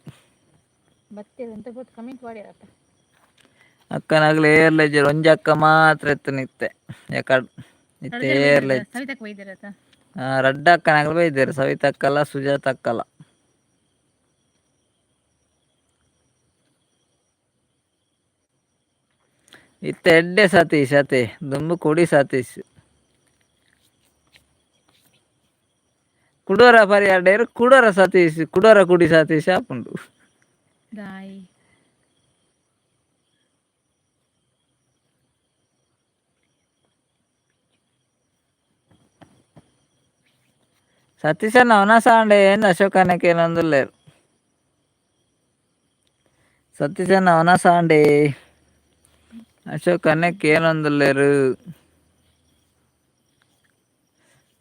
ಬತ್ತೆ ಅಂತ ಗೊತ್ತು ಕಮೆಂಟ್ ಮಾಡ್ಯಾರಪ್ಪ ಅಕ್ಕನಾಗ್ಲು ಏರ್ಲ ಇಜ್ಜೇರ್ ಒಂಜಿ ಅಕ್ಕ ಮಾತ್ರ ಎತ್ತು ನಿತ್ತೆ ಯಾಕಡ್ ಇತ್ತೆ ಏರ್ಲ ಸವಿತಕ್ಕೆ ಬೈದಿರತ್ತ ರಡ್ಡ ಅಕ್ಕನಾಗ್ಲು ಬೈದೇರು ಸವಿತಕ್ಕಲ್ಲ ಸುಜಾತಕ್ಕಲ್ಲ ಇತ್ತೆ ಎಡ್ಡೆ ಸತೀಶ್ ಅತೆ ದುಂಬು ಕುಡಿ ಸತೀಶ್ ಕುಡೋರ ಪರಿಯಾಡೇರು ಕುಡೋರ ಸತೀಶ್ ಕುಡೋರ ಕುಡಿ ಸತೀಶ್ ಆಪುಂಡು ದಾಯಿ ಸತೀಶನ್ನ ಅವನ ಸಾಂಡೆ ಏನು ಅಶೋಕನಕ್ಕೆ ಏನೊಂದುಲ್ಲೇರು ಸತೀಶನ್ನ ಅವನ ಸಾಂಡೆ ಅಶೋಕನ್ನಕ್ಕೆ ಏನೊಂದುಲ್ಲೇರು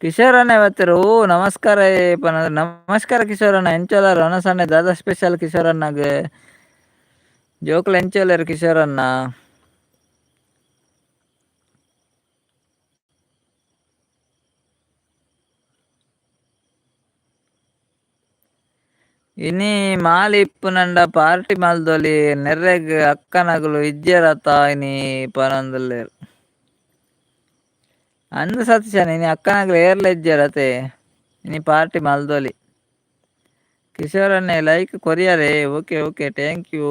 ಕಿಶೋರಣ್ಣ ಇವತ್ತರು ನಮಸ್ಕಾರ ನಮಸ್ಕಾರ ಕಿಶೋರಣ್ಣ ಎಂಚೋಲಾರು ಅವನ ಸಾಂಡೆ ದಾದಾ ಸ್ಪೆಷಲ್ ಕಿಶೋರಣ್ಣಗೆ ಜೋಕ್ಲು ಎಂಚೋಲೇರು ಕಿಶೋರಣ್ಣ ಇನಿ ಮಾಲಿ ಇಪ್ಪುನಂಡ ಪಾರ್ಟಿ ಮಲ್ದೊಲಿ ನೆರ್ರೆಗ್ ಅಕ್ಕನಗಲು ಇಜ್ಜೆರತ ಇನಿ ಪನೊಂದುಲ್ಲೇರು ಅಂದ್ ಸತೀಶನ ಇನಿ ಅಕ್ಕನಗಲು ಏರ್ಲ ಇಜ್ಜೆರತೆ ಇನಿ ಪಾರ್ಟಿ ಮಲ್ದೊಲಿ ಕಿಶೋರನ್ನೇ ಲೈಕ್ ಕೊರಿಯರೇ ಓಕೆ ಓಕೆ ಥ್ಯಾಂಕ್ ಯು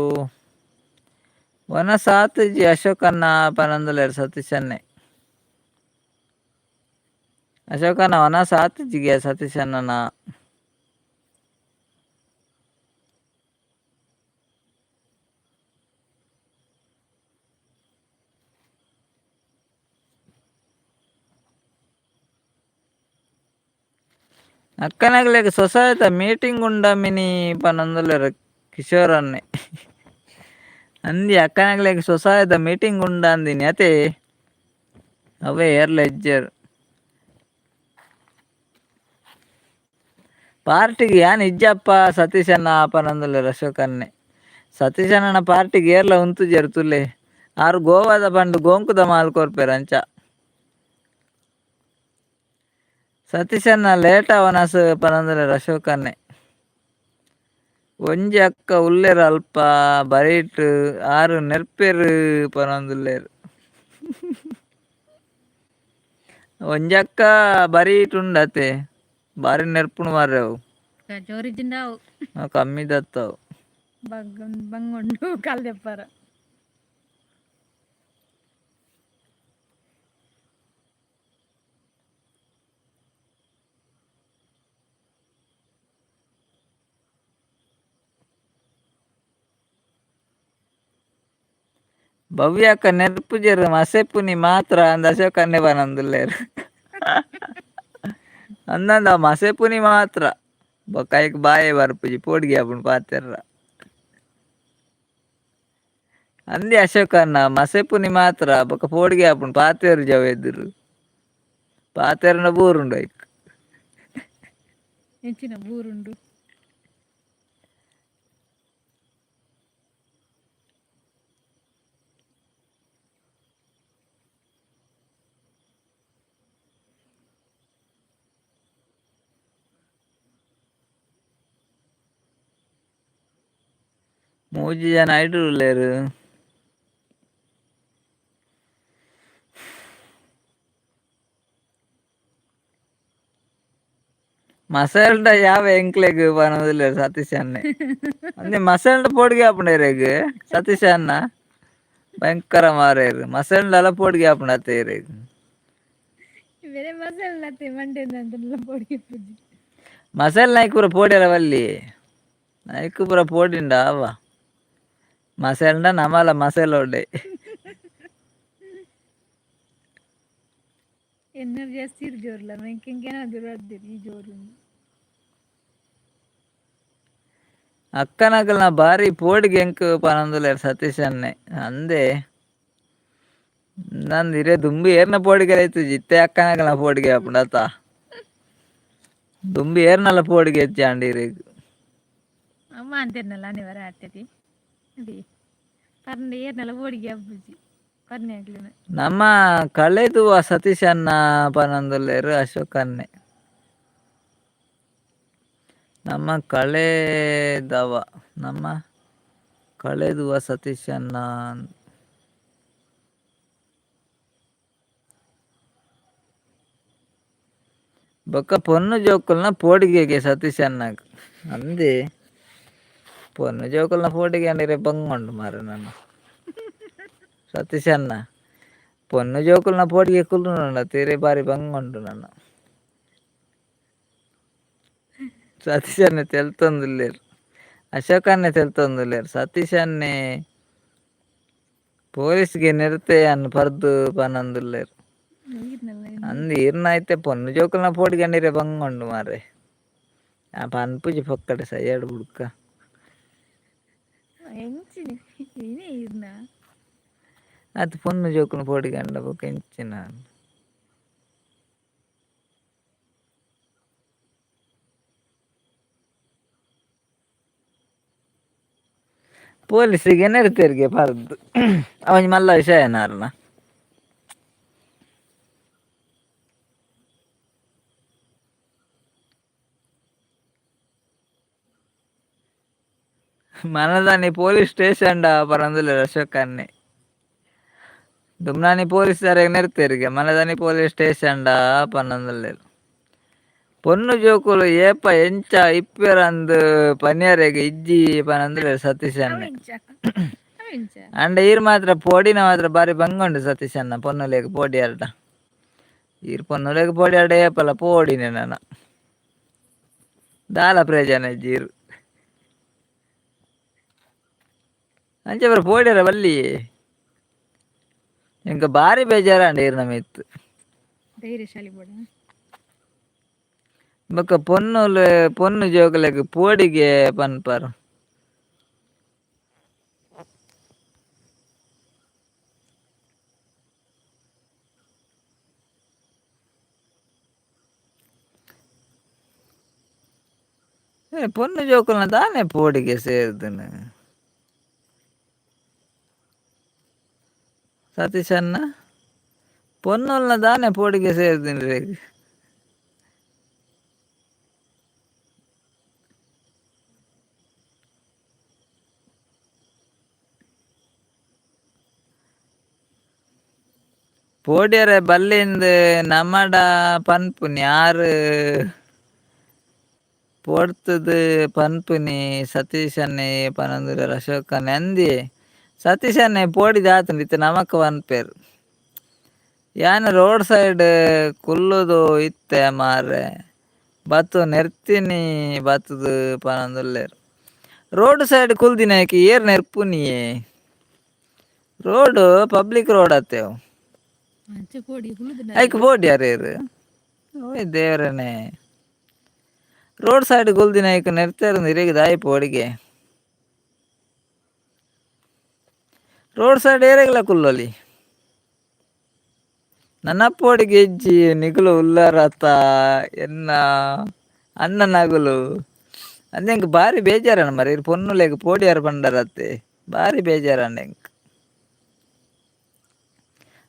ಒನ ಸಾತ್ ಜಿ ಅಶೋಕನ್ನ ಪನೊಂದುಲ್ಲೇರು ಸತೀಶನ್ನೇ ಅಶೋಕನ ಒನ ಸಾತ್ ಜಿಗೆ ಸತೀಶಣ್ಣನ అక్కనగలేక సొసైటీ మీటింగ్ ఉండమిని పనందులేరు కిషోరన్ని ಅಂದಿ ಅಕ್ಕನಗ್ಲೆಗ್ ಸೊಸಾಯದ ಮೀಟಿಂಗ್ ಉಂಡ ಅಂದಿನಿ ಅತೆ ಅವೇ ಏರ್ಲ ಇಜ್ಜೇರು ಪಾರ್ಟಿಗೆ ಯಾನ್ ಇಜ್ಜಪ್ಪ ಸತೀಶಣ್ಣ ಪನಂದುಲ್ಲೇರು ಅಶೋಕನ್ನೇ ಸತೀಶಣ್ಣನ ಪಾರ್ಟಿಗೆ ಏರ್ಲ ಉಂತುಜೇರು ತುಲೆ ಆರು ಗೋವಾದ ಪಂಡು ಗೋಂಕುದ ಮಾಲ್ ಕೊರ್ಪೆರ್ ಅಂಚ ಸತೀಶಣ್ಣ ಲೇಟ ಅವನಸ್ ಪನಂದುಲ್ಲೇರು ಅಶೋಕನ್ನೇ ಒಂಜಿ ಅಕ್ಕ ಉಲ್ಲೇರು ಅಲ್ಪ ಬರೀಟ್ ಆರು ನೆರ್ಪೆರ್ ಪನೊಂದುಲ್ಲೇರು ಒಂಜಿ ಅಕ್ಕ ಬರೀಟ್ ಉಂಡತೆ ಬಾರಿ ನೆರ್ಪುಣು ಮಾರ್ರೆ ಅವು ಜೋರಿಜಿಂದಾವು ಕಮ್ಮಿ ದತ್ತವು ಬಂಗೊಂಡು ಕಾಲ್ ದೆಪ್ಪರ ಭವ್ಯಕ್ಕ ನೆರ್ಪುಜೆರು ಮಸೆಪುನಿ ಮಾತ್ರ ಅಂದ ಅಶೋಕನ್ನೇ ಪನೊಂದುಲ್ಲೇರು ಅಂದಂದ ಮಸೆಪುನಿ ಮಾತ್ರ ಬೊಕೈಕ್ ಬಾಯೆ ಬರ್ಪುಜಿ ಪೋಡ್ಗಿ ಆಪುಂಡು ಪಾತೆರ್ರ ಅಂದಿ ಅಶೋಕನ್ನ ಮಸೆಪುನಿ ಮಾತ್ರ ಬೊಕ ಪೋಡ್ಗಿ ಆಪುಂಡು ಪಾತೆರ್ ಜವ ಎದುರು ಪಾತೆರ್ನ ಬೂರುಂಡು ಐಕ್ ಹೆಚ್ಚಿನ ಬೂರುಂಡು ಮೂಜಿ ಜನ ಐಡುಲ್ಲೇರು. ಮಸಾಲ್ಡ ಯಾವ ಎಂಕ್ಲೆಗ್ ಪನೊಂದುಲ್ಲೆ ಸತೀಶ್ ಅನ್ನೆ ಅಂದೆ ಮಸಾಲ್ಡ ಪೋಡಿಗೆ ಆಪುಂಡೇರೆಗ್ ಸತೀಶ್ ಅನ್ನ ಭಯಂಕರ ಮಾರೇರ್ ಮಸಾಲ್ಡ ಪೋಡಿಗೆ ಆಪುಂಡು ಅತ್ತೇರೆಗ್ ಬೇರೆ ಮಸಾಲ ನತ್ತೆ ಮಂಡ್ಯದ ಅಂತೆಲ್ಲ ಪೋಡಿ ಪೂಜಿ ಮಸಾಲ ನಾಯ್ಕ್ ಪೂರ ಪೋಡಿಯರ ಬಲ್ಲಿ ನಾಯ್ಕ್ ಪೂರ ಪೋಡಿಂಡ ಅವ ಮಸಾಲ್ಡ ನಮಲ ಮಸಾಲೋಡೆ ಎನರ್ಜಿ ಜಾಸ್ತಿ ಜೋರ್ಲ ಏನಾದ್ರು ಈ ಜೋರು ಅಕ್ಕನಕಲ್ನ ಬಾರಿ ಪೋಡಿಗೆ ಎಂಕ್ ಪನೊಂದುಲ್ಲೆರ್ ಸತೀಶ್ ಅನ್ನೆ ಅಂದೆ ನಂದು ಇರೇ ದುಂಬು ಏರ್ನ ಪೋಡಿಗೆ ಆಯ್ತು ಇತ್ತೆ ಅಕ್ಕನಕಲ್ನ ಪೋಡಿಗೆ ಆಪುಂಡು ಅತ ದುಂಬು ಏರ್ನಲ ಪೋಡಿಗೆ ಹೆಚ್ಚಾಂಡ್ ಇರೆಗ್ ಅಮ್ಮ ಅಂತಿರ್ನಲ್ಲ ನೀವರ ಆಡ್ತೈತಿ ಅದೇ ಕರ್ನ ಏರ್ನೆಲ್ಲ ಪೋಡಿಗೆ ಹಬ್ಬುಜಿ ಕರ್ನೆ ಆಗ್ಲಿನ ನಮ್ಮ ಕಳೆದು ಸತೀಶ್ ಅನ್ನ ಪನೊಂದುಲ್ಲೆರ್ ಅಶೋಕ್ ಅನ್ನೆ ನಮ್ಮ ಕಳೆದವ ನಮ್ಮ ಕಳೆದುವ ಸತೀಶ್ ಅನ್ನ ಬೊಕ್ಕ ಪೊನ್ನು ಜೋಕುಲ್ನ ಪೋಡಿಗೆಗೆ ಸತೀಶ್ ಅನ್ನಗ್ ಅಂದೆ ಪೊನ್ನು ಜೋಕುಲ್ನ ಪೋಡಿಗೆ ಅಂಡಿರೆ ಬಂಗೊಂಡು ಮಾರೆ ನಾನು ಸತೀಶ್ ಅನ್ನ ಪೊನ್ನು ಜೋಕುಲ್ನ ಪೋಡಿಗೆ ಕುಲ್ಲುಂಡ ತೀರೆ ಬಾರಿ ಬಂಗೊಂಡು ನಾನು ಸತೀಶ್ ಅನ್ನೆ ತೆಲ್ತೊಂದುಲ್ಲೆರ್ ಅಶೋಕ್ ಅನ್ನೆ ತೆಲ್ತೊಂದುಲ್ಲೆರ್ ಸತೀಶ್ ಅನ್ನೆ ಪೊಲೀಸ್ಗೆ ನೆರ್ತೆ ಅನ್ನು ಪರ್ದು ಪನೊಂದುಲ್ಲೆರ್ ಅಂದ್ ಈರ್ನ ಐತೆ ಪೊನ್ನು ಜೋಕುಲ್ನ ಪೋಡಿಗೆ ಅಂಡಿರೆ ಬಂಗೊಂಡು ಮಾರೆ ಆ ಪನ್ಪುಜಿ ಪೊಕ್ಕಡೆ ಸೈಯಡ್ ಬುಡ್ಕ ಎಂಚಿನಿ ನೀನೇ ಇರ್ನ ಅದು ಪೊನ್ನು ಜೋಕುಲ್ನ ಪೋಡಿಗೆ ಅಂಡ ಬೊಕ ಎಂಚಿನ ಪೊಲೀಸಿಗೆ ನೆರ್ತೆರ್ಗೆ ಪರ್ದು ಅವನ್ ಮಲ್ಲ ವಿಷಯನಾರ್ನ ಮನದಾನಿ ಪೊಲೀಸ್ ಸ್ಟೇಷನ್ ಪರಂದುಲ್ಲೆರ್ ಅಶೋಕ್ ಅನ್ನೆ ದುಮ್ನಾನಿ ಪೊಲೀಸ್ ನೆರ್ತೆರ್ಗೆ ಮನದಾನಿ ಪೊಲೀಸ್ ಸ್ಟೇಷನ್ ಪನ್ನೊಂದುಲ್ಲೆರ್ ಪೊನ್ನು ಜೋಕುಲು ಏಪ ಎಂಚ ಇಪ್ಪೆರಂದು ಪನಿಯರೆಗ್ ಇಜ್ಜಿ ಪನೊಂದುಲ್ಲೆರ್ ಸತೀಶ್ ಅನ್ನೆ ಅಂಡ ಈರ್ ಮಾತ್ರ ಪೋಡಿನ ಮಾತ್ರ ಬಾರಿ ಬಂಗೊಂಡು ಸತೀಶ್ ಅನ್ನ ಪೊನ್ನುಲೆಗ್ ಪೋಡಿಯಾರ್ಡ ಈರ್ ಪೊನ್ನುಲೆಗ್ ಪೋಡಿಯಾರ್ಡ ಏಪಲ ಪೋಡಿನೆ ನಾನು ದಾಲ ಪ್ರಯೋಜನ ಇಜ್ಜೀರ್ ಅಂಚೆ ಬರ ಪೋಡ್ಯಾರ ಬಲ್ಲಿ ಎಂಕ ಬಾರಿ ಬೇಜಾರಂಡ ಈರ್ನ ಮಿತ್ ಧೈರ್ಯಶಾಲಿ ಬೋಡ ಬೊಕ ಪೊನ್ನು ಜೋಕುಲೆಗ್ ಪೋಡಿಗೆ ಪನ್ಪರ್ ಪೊನ್ನು ಜೋಕುಲ್ನ ದಾನೆ ಪೋಡಿಗೆ ಸೇರ್ದನು ಸತೀಶ್ ಅನ್ನ ಪೊನ್ನುಲ್ನ ದಾನೆ ಪೋಡಿಗೆ ಸೇರ್ದಿನಿ ಪೋಡಿಯರೆ ಬಲ್ಲಿಂದ ನಮ್ಮಡ ಪನ್ಪುನಿ ಯಾರು ಪೋಡ್ತದು ಪನ್ಪುನಿ ಸತೀಶ್ ಅನ್ನೆ ಪನೊಂದುಲ್ಲೆರ್ ಅಶೋಕ್ ಅನ್ನೆ ಅಂದಿ ಸತೀಶ್ ಅನ್ನೆ ಪೋಡಿದ ಆತುಂಡು ಇತ್ತೆ ನಮಕ್ ಪನ್ಪೆರ್ ಯಾನ್ ರೋಡ್ ಸೈಡ್ ಕುಲ್ಲುದು ಇತ್ತೆ ಮಾರೆ ಬತ್ತು ನೆರ್ತಿನಿ ಬತ್ತುದು ಪನೊಂದುಲ್ಲೆರ್ ರೋಡ್ ಸೈಡ್ ಕುಲ್ದಿನೈಕ್ ಏರ್ ನೆರ್ಪುನಿಯೇ ರೋಡ್ ಪಬ್ಲಿಕ್ ರೋಡ್ ಅತ್ತೆವು ಐಕ್ ಪೋಡಿಯಾರೇರು ಓಯ್ ದೇವ್ರನೆ ರೋಡ್ ಸೈಡ್ ಕುಲ್ದಿನೈಕ್ ನೆರ್ತೆರ್ ಇರೆಗ್ ದಾಯಿ ಪೋಡಿಗೆ ರೋಡ್ ಸೈಡ್ ಏರೆಗ್ಲ ಕುಲ್ಲೊಲಿ ನನ್ನ ಪೋಡಿಗೆ ಇಜ್ಜಿ ನಿಗುಲು ಉಲ್ಲಾರತ್ತ ಎನ್ನ ಅನ್ನ ನಗುಲು ಅಂದೆಂಕ್ ಬಾರಿ ಬೇಜಾರಣ ಮರ ಇರ್ ಪೊನ್ನುಲೆಗ್ ಪೋಡಿಯಾರ್ ಪಂಡರತ್ತೆ ಬಾರಿ ಬೇಜಾರಣ್ಣ ಎಂಕ್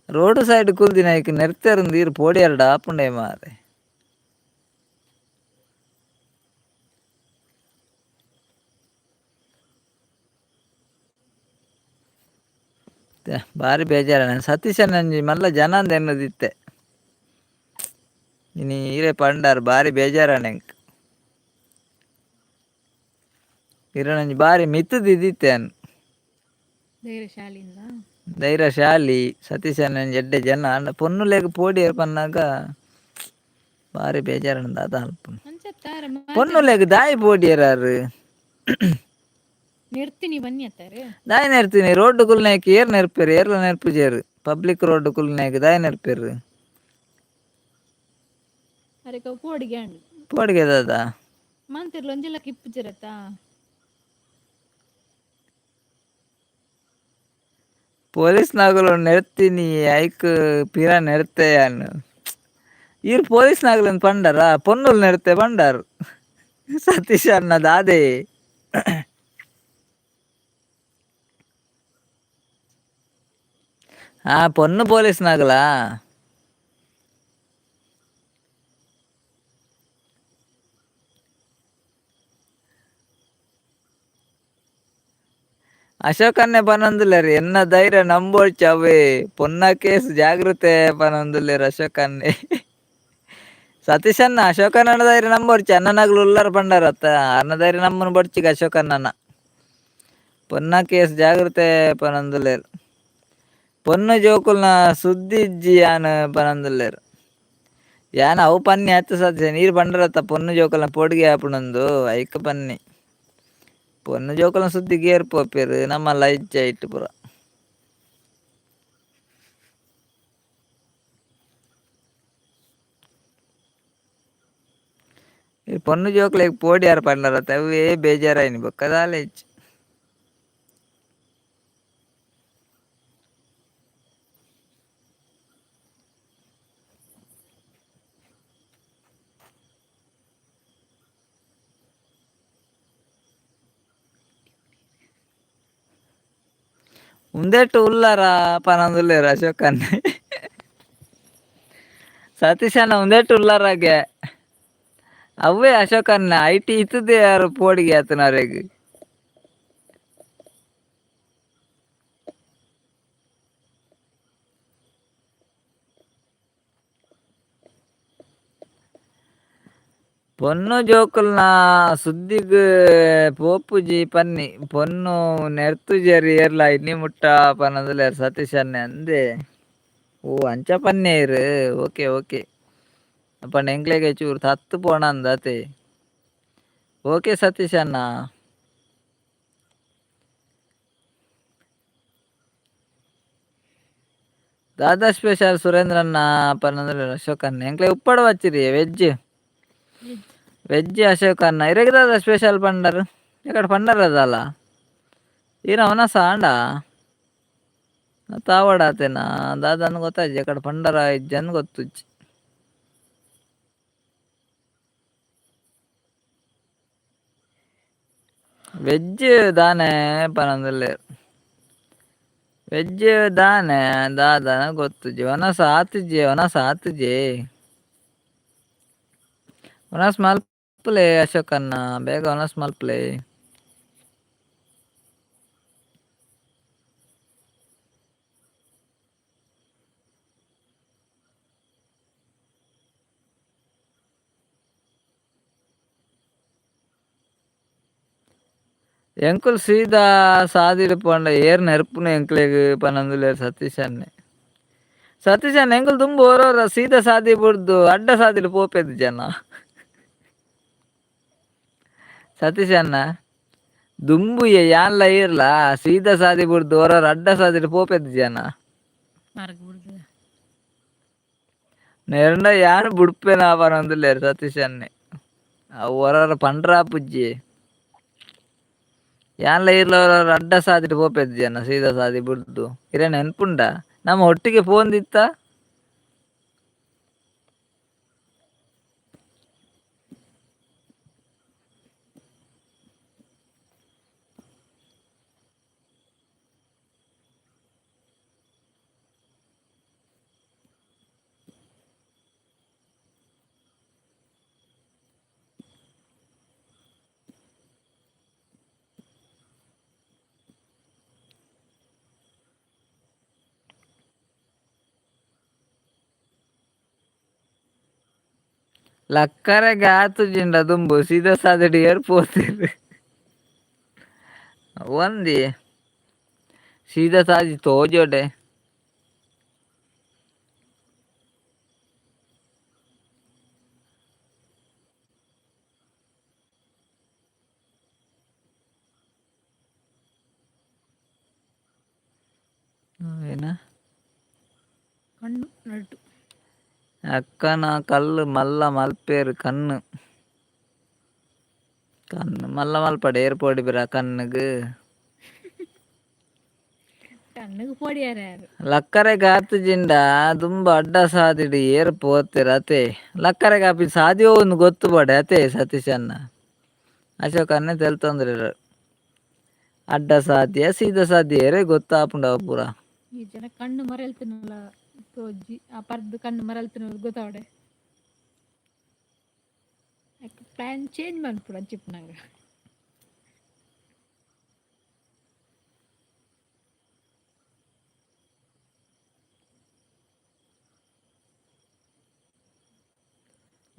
ರೋಡ್ ಸೈಡ್ ಕುಲ್ದಿನೈಕ್ ನೆರ್ತೆರ್ ಇರ್ ಪೋಡಿಯಾರ್ಡ ಆಪುಂಡೆ ಮಾರೆ ಭಾರಿ ಬೇಜಾರ ಸತೀಶನಂಜಿ ಮಲ್ಲ ಜನ ಎನ್ನುದಿತ್ತೆ ಇನಿ ಈರೆ ಪಂಡಾರ್ ಭಾರಿ ಬೇಜಾರಾಣೆಂಕ್ ಇರಣಂಜಿ ಭಾರಿ ಮಿತ್ತುದಿದ್ದಿತ್ತೇನ್ ಧೈರ್ಯಶಾಲಿಯಿಂದ ಧೈರ್ಯಶಾಲಿ ಸತೀಶನಂಜಿ ಎಡ್ಡೆ ಜನ ಪೊನ್ನುಲೆಗ್ ಪೋಡಿಯರ್ ಪನ್ನಾಗ ಭಾರಿ ಬೇಜಾರಂದ ಅದ ಅಂಚತ್ತಾರ ಪೊನ್ನುಲೆಗ್ ದಾಯಿ ಪೋಡಿಯರಾರು ನೆರ್ತೀನಿ ಬನ್ನಿ ಅತ್ತಾರೆ ದಾಯಿ ನೆರ್ತೀನಿ ರೋಡ್ ಕುಲ್ನಾಯ್ಕ್ ಏರ್ ನೆರ್ಪೇರು ಏರ್ಲ ನೆರ್ಪುಜೇರು ಪಬ್ಲಿಕ್ ರೋಡ್ ಕುಲ್ನಾಯ್ಕ್ ದಾಯಿ ನೆರ್ಪೇರು ಅರೆಕ ಪೋಡಿಗ್ಯಾಂಡ್ ಪೋಡಿಗೆ ದಾದ ಮಂತಿರ್ಲು ಒಂಜಿಲ್ಲ ಕಿಪ್ಪುಜಿರತ್ತ ಪೊಲೀಸ್ ನಾಗಲು ನೆರ್ತೀನಿ ಐಕ್ ಪಿರ ನೆರ್ತೆಯಾನು ಈರ್ ಪೊಲೀಸ್ ನಾಗಲನ್ ಪಂಡರ ಪೊನ್ನುಲ್ ನೆರ್ತೆ ಪಂಡಾರು ಸತೀಶ್ ಅನ್ನ ದಾದೆ பொண்ணு போலீஸ் நாகலா ಅಶೋಕನ್ನೇ ಪನೊಂದುಲ್ಲೇರು ಎನ್ನ ಧೈರ್ಯ ನಂಬೋಳ್ಚ ಅವೇ ಪೊನ್ನ ಕೇಸ್ ಜಾಗೃತೆ ಪನೊಂದುಲ್ಲೇರು ಅಶೋಕನ್ನೇ ಸತೀಶನ್ನ ಅಶೋಕನ್ನ ಧೈರ್ಯ ನಂಬೋಡ್ಚಿ ಅಣ್ಣನಾಗ್ಲು ಉಲ್ಲಾರ ಪಂಡಾರತ್ತ ಅನ್ನ ಧೈರ್ಯ ನಮ್ಮನ್ನು ಬಡ್ಚಿಗ ಅಶೋಕನ್ನ ಪೊನ್ನ ಕೇಸ್ ಜಾಗೃತೆ ಪನೊಂದುಲ್ಲೇರು ಪೊನ್ನು ಜೋಕುಲ್ನ ಸುದ್ದಿ ಇಜ್ಜಿ ಯಾನ್ ಪನೊಂದುಲ್ಲೇರು ಯಾನ್ ಅವು ಪನ್ನಿ ಹತ್ತು ಸತೀಶ ನೀರು ಪಂಡರತ್ತ ಪೊನ್ನು ಜೋಕುಲ್ನ ಪೋಡಿಗೆ ಆಪುಣಂದು ಐಕ್ ಪನ್ನಿ ಪೊನ್ನು ಜೋಕುಲ್ನ ಸುದ್ದಿ ಗೇರ್ ಪೋಪೇರು ನಮ್ಮಲ್ಲ ಇಜ್ಜ ಇಟ್ಟು ಪುರ ಈ ಪೊನ್ನು ಜೋಕುಲೆಗ್ ಪೋಡಿ ಯಾರು ಪಂಡರತ್ತ ಅವೇ ಬೇಜಾರಾಯಿನಿ ಬೊಕ್ಕದಾಲೆ ಇಜ್ಜಿ ಉಂದೆಟ್ಟು ಉಲ್ಲಾರ ಪನೊಂದುಲ್ಲೇರು ಅಶೋಕನ್ನೇ ಸತೀಶನ್ನ ಉಂದೆಟ್ಟು ಉಲ್ಲಾರಾಗೆ ಅವೇ ಅಶೋಕನ್ನ ಐಟಿ ಇತ್ತದೇ ಯಾರು ಪೋಡಿಗೆ ಆತನವರೆಗೆ ಪೊನ್ನು ಜೋಕುಲ್ನ ಸುದ್ದಿಗ್ ಪೋಪುಜಿ ಪನ್ನಿ ಪೊನ್ನು ನೆರ್ತುಜೇರಿ ಏರ್ಲ ಇನ್ನಿ ಮುಟ್ಟ ಪನೊಂದುಲ್ಲೇರು ಸತೀಶನ್ನೇ ಅಂದೆ ಓ ಅಂಚ ಪನ್ನೇರು ಓಕೆ ಓಕೆ ಪಂಡ ಎಂಕ್ಲೆಗೆ ಚೂರು ತತ್ತು ಪೋಣ ಅಂದತೆ ಓಕೆ ಸತೀಶ್ ಅಣ್ಣ ದಾದಾ ಸ್ಪೆಷಲ್ ಸುರೇಂದ್ರಣ್ಣ ಪನ್ನೊಂದುಲ್ಲೇರು ಅಶೋಕನ್ನ ಎಂಕ್ಲೆ ಉಪ್ಪಡ ವಚ್ಚಿರಿ ವೆಜ್ ಅಶೋಕನ್ನ ಇರಗೆ ದಾದಾ ಸ್ಪೆಷಲ್ ಪಂಡರು ఇక్కడ పండరదాల ఈయన అవునా సాండా ತಾವಡಾತೇನಾ ದಾದನ್ ಗೊತ್ತಾಜಿ ಅಕಡೆ ಪಂಡರ ಇಜ್ಜನ್ ಗೊತ್ತುಜ್ಜಿ ವೆಜ್ ದಾನೆ ಪನಂದಲ್ಲೇರು ವೆಜ್ ದಾನೆ ದಾದನ ಗೊತ್ತುಜ್ಜಿ ಒನಸ ಆತುಜಿ ಒನಸ್ ಮಲ್ಪಲೆ ಅಶೋಕನ್ನ ಬೇಗ ಒನಸ್ ಮಲ್ಪಲೆ ಎಂಕುಲ್ ಸೀದಾ ಸಾದಿಡು ಪಂಡ ಏರ್ ನೆರ್ಪುನ ಎಂಕ್ಲೆಗ್ ಪನೊಂದುಲ್ಲೇರು ಸತೀಶನ್ನ ಎಂಕುಲ್ ತುಂಬ ಓರೋರ ಸೀದಾ ಸಾದಿ ಬಿಡ್ದು ಅಡ್ಡ ಸಾದಿಡು ಪೋಪೆದ್ ಜನ ಸತೀಶನ್ನ ದುಂಬು ಯಾನ್ಲ ಇರ್ಲ ಸೀದಾ ಸಾದಿ ಬಿಡ್ದು ಓರೋರು ಅಡ್ಡ ಸಾದಿಡು ಪೋಪೆದ್ ಜನ ನೆರಂಡ ಯಾನ್ ಬುಡ್ಪೇನ ಪನೊಂದುಲ್ಲೇರು ಸತೀಶನ್ನೇ ಅವು ಓರೋರ ಪಂಡ್ರ ಪುಜ್ಜಿ ಯಾನ್ಲ ಇರ್ಲ ಓರೋರು ಅಡ್ಡ ಸಾದಿಡು ಪೋಪೆದ್ ಜನ ಸೀದಾ ಸಾದಿ ಬಿಡ್ದು ಇರ ನೆನ್ಪುಂಡ ನಮ್ಮ ಒಟ್ಟಿಗೆ ಫೋನ್ ದಿತ್ತ ಲಕ್ಕರೆಗೆ ಆತುಜಿಂಡ ದುಂಬು ಸೀದಾ ಸಾದಡಿ ಏರ್ಪೋತಿರು ಒಂದಿ ಸೀದಾ ಸಾದಿ ತೋಜೋಡೆ ಏನ ಕಣ್ಣು ನಟ್ಟು ಅಕ್ಕನ ಕಲ್ಲು ಮಲ್ಲ ಮಲ್ಪೇರು ಕಣ್ಣು ಮಲ್ಲ ಮಲ್ಪಡೆ ಏರ್ಪೋಡಿ ಬಿರ ಕಣ್ಣುಗು ಕಣ್ಣಿಗೆ ಪೊಡಿಯಾರ ಯಾರು ಲಕ್ಕರೆಗೆ ಆತುಜಿಂಡ ದುಂಬ ಅಡ್ಡ ಸಾದಿಡಿ ಏರ್ ಪೋತಿರ ಅತೆ ಲಕ್ಕರೆಗೆ ಆಪಿ ಸಾದಿ ಒಂದು ಗೊತ್ತು ಬಡೆ ಅತೆ ಸತೀಶ್ ಅನ್ನ ಅಶೋಕನ್ನೇ ತೆಲ್ತೊಂದ್ರಿ ಅಡ್ಡ ಸಾಧ್ಯ ಸೀದಾ ಸಾಧ್ಯ ಏರೇ ಗೊತ್ತಾಪುಂಡವ ಪೂರ ಈ ಜನ ಕಣ್ಣು ಮರೆಲ್ತಿನಲ್ಲ ತೋಜಿ ಆ ಪರ್ದು ಕಣ್ಣು ಮರೆಲ್ತಿನ ಗೊತ್ತಾವಡೆ ಪ್ಲಾನ್ ಚೇಂಜ್ ಮಾಡ್ಬಿಡ ಚಿಪ್ನಾಗ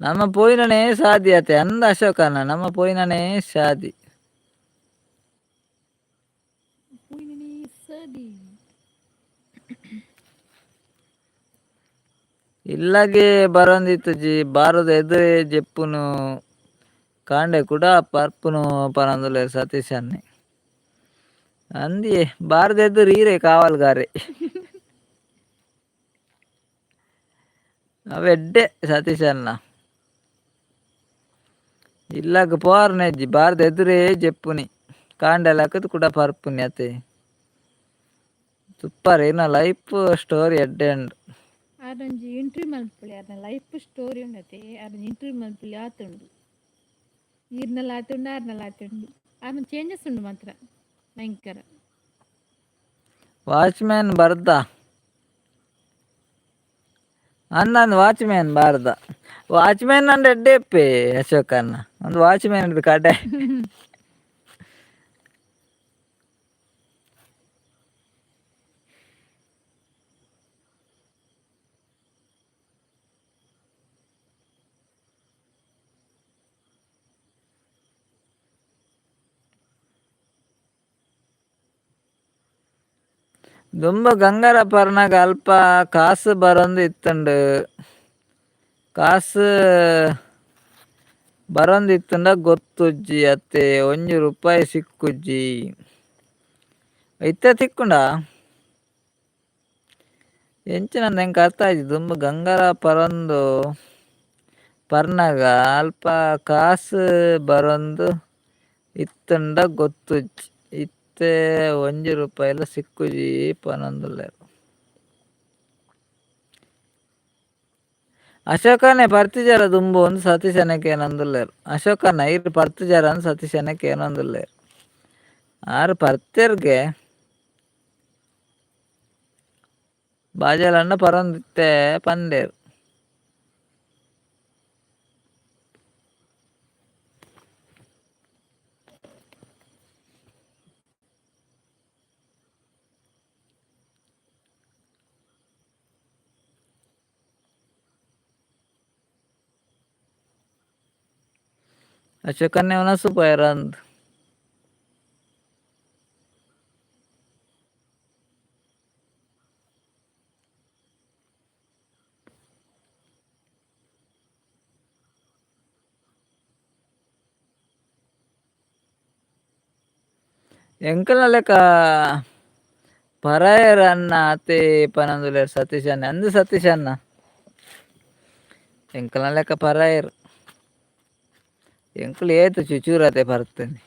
ನಮ್ಮ ಪೋಯಿನನೇ ಸಾದಿ ಅತೆ ಅಂದ ಅಶೋಕನ ನಮ್ಮ ಪೋಯಿನನೇ ಶಾದಿ ಸದಿ ಇಲ್ಲಗೆ ಬರೊಂದಿತ್ತು ಜಿ ಬಾರದ ಎದುರೇ ಜೆಪ್ಪುನು ಕಾಂಡೆ ಕೂಡ ಪರ್ಪುನು ಪನಂದುಲೆ ಸತೀಶ್ ಅನ್ನೆ ಅಂದಿ ಬಾರದ ಎದುರು ಈರೆ ಕಾವಲ್ಗಾರೆ ಅವೆಡ್ಡೆ ಸತೀಶ್ ಅನ್ನ ಇಲ್ಲಗ ಪೋರ್ನೆಜ್ಜಿ ಬಾರದ ಎದುರೇ ಜೆಪ್ಪುನಿ ಕಾಂಡೆಲ್ಲ ಹಾಕದು ಕೂಡ ಪರ್ಪುನಿ ಅತೆ ಸೂಪರ್ ಏನ ಲೈಫ್ ಸ್ಟೋರಿ ಎಡ್ಡೆ ಉಂಡು ಆರೊಂಜಿ ಇಂಟರ್ವ್ಯೂ ಮಲ್ಪುಳಿ ಅದನ್ನ ಲೈಫ್ ಸ್ಟೋರಿ ಉಂಡತೆ ಅದನ್ನ ಇಂಟರ್ವ್ಯೂ ಮಲ್ಪುಳಿ ಆತುಂಡು ಈರ್ನೆಲ್ಲ ಆತುಂಡು ಆರ್ನೆಲ್ಲ ಆತುಂಡು ಅದನ್ನ ಚೇಂಜಸ್ ಉಂಡು ಮಾತ್ರ ಭಯಂಕರ ವಾಚ್ಮ್ಯಾನ್ ಬರ್ದ ಅನ್ನೊಂದು ವಾಚ್ಮ್ಯಾನ್ ಬಾರ್ದ ವಾಚ್ಮ್ಯಾನ್ ಅಂದ್ರೆ ಎಡ್ಡೆಪ್ಪೆ ಅಶೋಕನ್ನ ಒಂದು ವಾಚ್ಮ್ಯಾನ್ ಇಡ್ದು ಕಡೆ ದುಂಬ ಗಂಗಾರ ಪರ್ನಾಗ ಅಲ್ಪ ಕಾಸು ಬರೊಂದು ಇತ್ತುಂಡು ಕಾಸು ಬರೊಂದು ಇತ್ತುಂಡ ಗೊತ್ತುಜ್ಜಿ ಅತ್ತೆ ₹1 ಸಿಕ್ಕುಜ್ಜಿ ಇತ್ತ ತಿಕ್ಕುಂಡ ಎಂಚಿನಂದ ಹೆಂಗೆ ಅರ್ಥ ಆಯ್ತು ದುಂಬ ಗಂಗಾರ ಪರೊಂದು ಪರ್ನಾಗ ಅಲ್ಪ ಕಾಸು ಬರೊಂದು ಇತ್ತುಂಡ ಗೊತ್ತುಜ್ಜಿ ಇತ್ತೆ ₹1 ಸಿಕ್ಕುಜಿ ಪನೊಂದುಲ್ಲೆರ್ ಅಶೋಕನೇ ಪರ್ತಿಜಾರ ದುಂಬು ಒಂದು ಸತೀಶನಕ್ಕೆ ಏನೊಂದುಲ್ಲೇರು ಅಶೋಕನ ಇರು ಪರ್ತಿಜಾರ ಒಂದು ಸತೀಶನಕ್ಕೆ ಏನೊಂದುಲ್ಲೇರು ಆರು ಪರ್ತಿರ್ಗೆ ಬಾಜಲಣ್ಣ ಪರೊಂದಿತ್ತೆ ಪಂಡೇರು ಅಶೋಕನ್ನೇ ಉನಸು ಪೈರಂದ್ ಎಂಕಲ್ನ ಲೆಕ್ಕ ಪರಾಯರ ಅನ್ನ ಅತೆ ಪನಂದುಲ್ಲೇರು ಸತೀಶ್ ಅನ್ನ ಅಂದು ಸತೀಶ್ ಅನ್ನ ಎಂಕಲ್ನ ಲೆಕ್ಕ ಪರಾಯರು ಎಂಕುಲು ಏತು ಚುಚೂರತೆ ಬರ್ತೇನೆ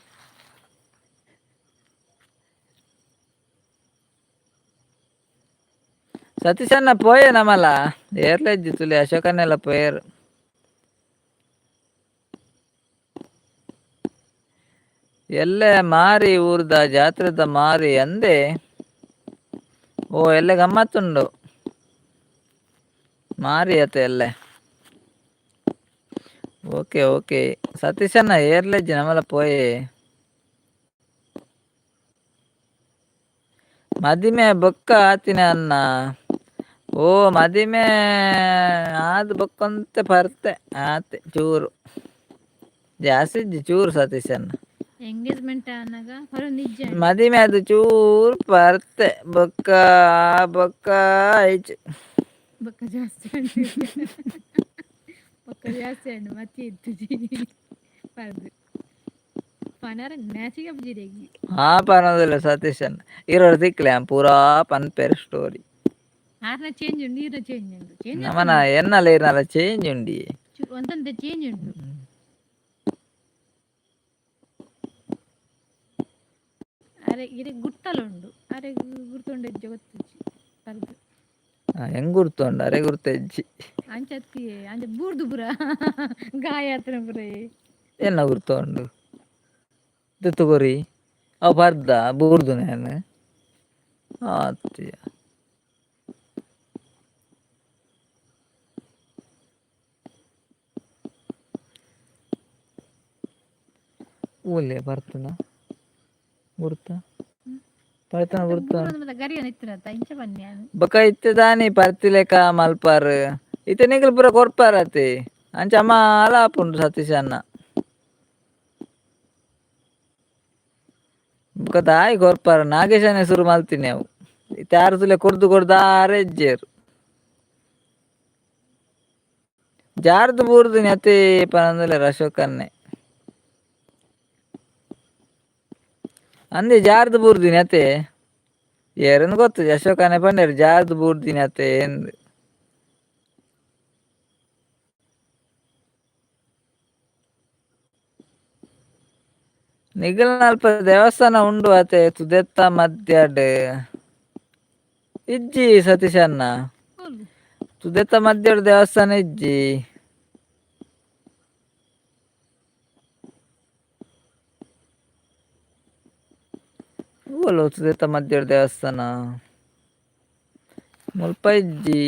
ಸತೀಶ್ ಅನ್ನ ಪೋಯೆ ನಮ್ಮಲ್ಲ ಏರ್ಲೆಜ್ಜಿ ತುಲಿ ಅಶೋಕನ್ನೆಲ್ಲ ಪೋಯರು ಎಲ್ಲೆ ಮಾರಿ ಊರ್ದ ಜಾತ್ರೆದ ಮಾರಿ ಅಂದೆ ಓ ಎಲ್ಲೆ ಗಮ್ಮತ್ತುಂಡು ಮಾರಿ ಅತೆ ಎಲ್ಲೆ ಓಕೆ ಓಕೆ ಸತೀಶ್ ಅನ್ನ ಏರ್ಲೆಜ್ಜಿ ನಮ್ಮಲ್ಲ ಪೋಯೆ ಮದಿಮೆ ಬೊಕ್ಕ ಆತಿನ ಅನ್ನ ಓ ಮದಿಮೆ ಆದ್ ಬಕ್ಕೊಂತೆ ಪರ್ತೆ ಆತೆ ಚೂರು ಜಾಸ್ತಿ ಇಜ್ಜಿ ಚೂರು ಸತೀಶನ್ನ ಎಂಗೇಜ್ಮೆಂಟ್ ಅನ್ನಗ ಹೊರ ನಿಜ ಮದಿಮೆ ಅದು ಚೂರು ಪರ್ತೆ ಬೊಕ್ಕ ಐಚ್ ಬೊಕ್ಕ ಜಾಸ್ತಿ ಉಂಟು ಬೊಕ್ಕ ಜಾಸ್ತಿ ಉಂಡು ಮತ್ತೆ ಇತ್ತು ಪರ್ದು ಪನರ ನ್ಯಾಚಿಗೆ ಬುಜಿರೇಗಿ ಪನೋದಿಲ್ಲ ಸತೀಶನ್ ಇರೋಡು ತಿಕ್ಲೆ ಪೂರಾ ಪನ್ಪೆರ್ ಸ್ಟೋರಿ ಆರ್ನ ಚೇಂಜ್ ಉಂಡು ನೀರ್ನ ಚೇಂಜ್ ಉಂಡು ಚೇಂಜಸ್ ನಮನ ಉಂಡು ಎನ್ನಲ ಇರ್ನಲ ಚೇಂಜ್ ಉಂಡಿ ಒಂತಂತೆ ಚೇಂಜ್ ಉಂಡು ಅರೆ ಇರೆ ಗುರ್ತಲುಂಡು ಅರೆ ಗುರ್ತುಂಡು ಎಜ್ಜೆ ಗೊತ್ತಿಜ್ಜಿ ಪರ್ದು ಹೆಂಗ್ ಗುರ್ತುಂಡು ಅರೆ ಗುರ್ತೆಜ್ಜಿ ಅಂಚತ್ತಿ ಅಂಚ ಬೂರ್ದು ಪುರ ಗಾಯತ್ನ ಪುರ ಎನ್ನ ಗುರ್ತುಂಡು ತಗೋರಿ ಅವ್ ಪರ್ದ ಬೂರ್ದು ನಾನು ಆತಿಯ ಊಲೆ ಬರ್ತನ ಗುರ್ತ ಪರ್ತನ ಗುರ್ತ ಗರಿಯ ನಿತ್ತಿರತ್ತ ಇಂಚ ಬನ್ನಿ ಬೊಕ ಇತ್ತದಾನಿ ಪರ್ತಿಲೆಕ ಮಲ್ಪಾರ್ ಇತ್ತೆ ನಿಕುಲು ಪೂರ ಕೊರ್ಪಾರತಿ ಅಂಚ ಅಮ್ಮ ಅಲ ಆಪುಂಡು ಸತೀಶ್ ಅನ್ನ ಬೊಕ ದಾಯಿ ಕೊರ್ಪಾರ ನಾಗೇಶನೇ ಶುರು ಮಲ್ತೀನಿ ಅವು ಇತ್ತೆ ಆರು ತುಲೆ ಕೊರ್ದು ಆರೆ ಇಜ್ಜೇರು ಜಾರ್ದು ಬೂರ್ದಿನಿ ಅತಿ ಪನಂದುಲೆ ಅಶೋಕನ್ನೆ ಅಂದೆ ಜಾರ್ದು ಬೂರ್ದಿನಿ ಅತೆ ಏರನ್ನು ಗೊತ್ತು ಅಶೋಕನೇ ಪಂಡೇರು ಜಾರ್ದು ಬೂರ್ದಿನಿ ಅತೆ ಎಂದು ನಿಗಲ್ ಅಲ್ಪ ದೇವಸ್ಥಾನ ಉಂಡು ಅತೆ ತುದೆತ್ತ ಮಧ್ಯಾಡ್ ಇಜ್ಜಿ ಸತೀಶನ್ನ ತುದೆತ್ತ ಮಧ್ಯಾಡ್ ದೇವಸ್ಥಾನ ಇಜ್ಜಿ ಓಲೋ ತುದೆತ್ತ ಮಧ್ಯಾಡ್ ದೇವಸ್ಥಾನ ಮುಲ್ಪ ಇಜ್ಜಿ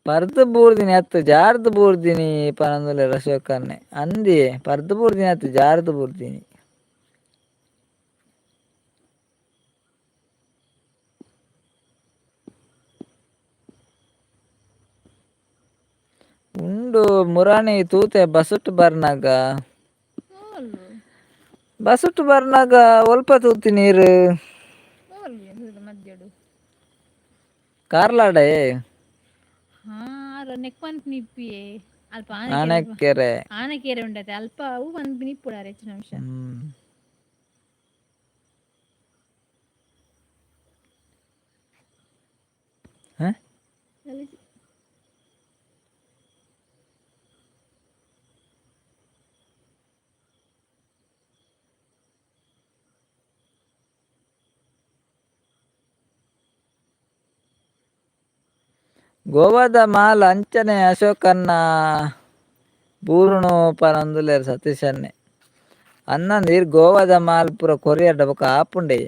ಪರ್ದು ಬೂರ್ದಿನಿ ಅತ್ತು ಜಾರ್ದು ಬೂರ್ದಿನಿ ಪನಂದುಲೆ ಅಶೋಕನ್ನೆ ಅಂದಿ ಪರ್ದು ಬೂರ್ದಿನಿ ಅತ್ತು ಜಾರ್ದು ಬೂರ್ದಿನಿ ಉಂಡು ಮುರಾಣಿ ತೂತೆ ಬಸುಟ್ ಬರ್ನಾಗ ಒಲ್ಪ ತೂತಿ ನೀರು ಮಧ್ಯಾಡು ಕಾರ್ಲಾಡೆ ನೆಕ್ ಪನ್ಪು ನಿಪ್ಪಿಯೇ ಅಲ್ಪ ಆನೆಕೆರೆ ಆನೆಕೆರೆ ಉಂಡತೆ ಅಲ್ಪ ಅವು ಪನ್ಪು ನಿಪ್ಪುಡಾರ ಹೆಚ್ಚಿನ ಅಂಶ ಗೋವಾದ ಮಾಲ್ ಅಂಚನೆ ಅಶೋಕನ್ನ ಬೂರುಣು ಪನಂದುಲೆರ್ ಸತೀಶನ್ನೆ ಅನ್ನ ನೀರ್ ಗೋವಾದ ಮಾಲ್ ಪೂರ ಕೊರಿಯಡ್ಡ ಬೊಕ ಆಪುಂಡೆ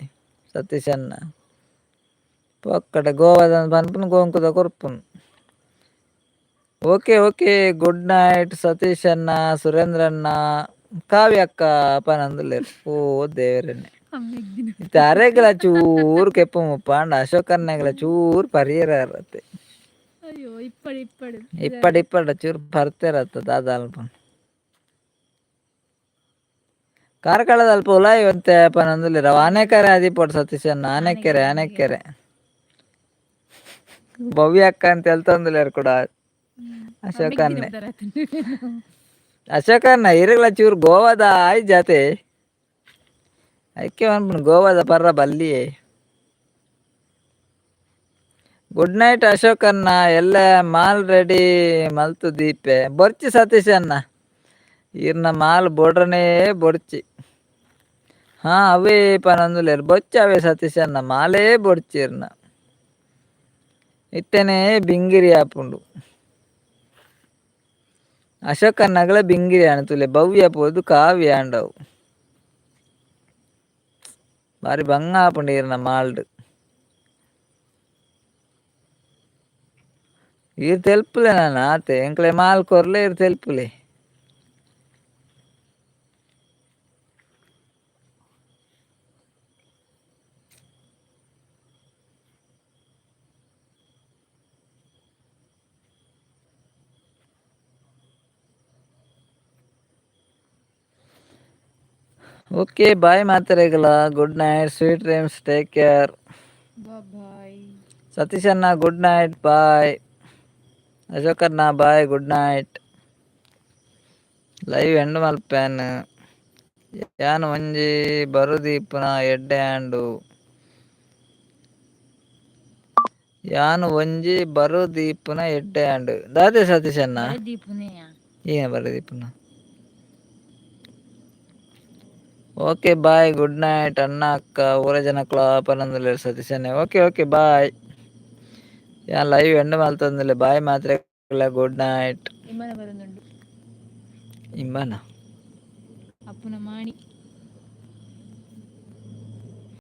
ಸತೀಶನ್ನ ಪೊಕ್ಕಡೆ ಗೋವಾದ ಪನ್ಪುನು ಗೋಂಕುದ ಕೊರ್ಪುನು ಓಕೆ ಗುಡ್ ನೈಟ್ ಸತೀಶನ್ನ ಸುರೇಂದ್ರನ್ನ ಕಾವ್ಯಕ್ಕ ಪನಂದುಲೆರ್ ಓ ದೇವರನ್ನೇ ಅರೆಗ್ಲ ಚೂರು ಕೆಪ್ಪು ಮುಪ್ಪಾಂಡ ಅಶೋಕನ್ನೆಗ್ಲ ಚೂರು ಪರಿಯರತ್ತೆ ಅಯ್ಯೋ ಇಪ್ಪಡ ಚೂರು ಪರ್ತೆರತ್ತ ದಾದ ಅಲ್ಪ ಕಾರ್ಕಳದ ಅಲ್ಪ ಉಲಾಯಿ ಅಂತೆ ಪನಂದುಲೆರ ಆನೆಕೆರೆ ಆದಿಪೋಡು ಸತೀಶನ್ನ ಆನೆಕೆರೆ ಭವ್ಯ ಅಕ್ಕ ಅಂತ ಹೇಳ್ತಂದುಲೇರು ಕೂಡ ಅಶೋಕನ್ನ ಇರಗ್ಲ ಚೂರು ಗೋವಾದ ಆಯ್ ಜಾತೆ ಐಕೆ ಅನ್ಪುನು ಗೋವಾದ ಪರ್ರ ಬಲ್ಲಿಯೇ ಗುಡ್ ನೈಟ್ ಅಶೋಕನ್ನ ಎಲ್ಲ ಮಾಲ್ ರೆಡಿ ಮಲ್ತು ದೀಪೆ ಬೊರ್ಚಿ ಸತೀಶನ್ನ ಇರ್ನ ಮಾಲ್ ಬೊಡ್ರನೇ ಬೊಡ್ಚಿ ಅವೇ ಪನಂದುಲೇರು ಬೊಚ್ಚ ಅವೇ ಸತೀಶನ್ನ ಮಾಲೇ ಬೊಡ್ಚಿರ್ನ ಇತ್ತೇನೆ ಬಿಂಗಿರಿ ಆಪುಂಡು ಅಶೋಕನ್ನಗಳ ಬಿಂಗಿರಿ ಅಣತುಲೆ ಭವ್ಯ ಪೋದು ಕಾವ್ಯ ಅಂಡವು ಬಾರಿ ಬಂಗ ಆಪುಂಡು ಇರ್ನ ಮಾಲ್ಡ್ ಇರ್ ತೆಲ್ಪುಲೆ ನಾನು ಆತೆ ಎಂಕ್ಲೆ ಮಾಲ್ ಕೊರ್ಲೆ ಇರ್ ತೆಲ್ಪುಲೆ ಓಕೆ ಬಾಯ್ ಮಾತಾರೆಗಳ. Good night, sweet dreams, take care. Bye. Satish ಅಣ್ಣ ಗುಡ್ ನೈಟ್, ಬಾಯ್. ಅಶೋಕಣ್ಣ bye, good night. Live end ಮಲ್ಪೇನ್. ಯಾನ್ ಒಂಜಿ ಬರುದೀಪುನ ಎಡ್ಡೆ ಆಂಡು. ಯಾನು ಒಂಜಿ ಬರುದೀಪುನ ಎಡ್ಡೆ ಆಂಡು ದಾದೆ ಸತೀಶ್ ಅಣ್ಣ ಏನ ಬರುದೀಪುನ. ಓಕೆ ಬಾಯ್, ಗುಡ್ ನೈಟ್ ಅಣ್ಣ ಅಕ್ಕ ಊರ ಜನಕ್ಕಳ ಪನಂದುಲ್ಲೇರ್ ಸತೀಶ್ ಅಣ್ಣ. Okay okay bye. ಯಾನ್ ಲೈವ್ ಎಂಡ್ ಮಲ್ತೊಂದುಲ್ಲೆ ಬಾಯ್ ಮಾತ್ರೆ. Good night. ಇಮ್ಮನ ಬರೋದುಂಡು ಇಮ್ಮನ ಅಪ್ಪುನ ಮಾಣಿ.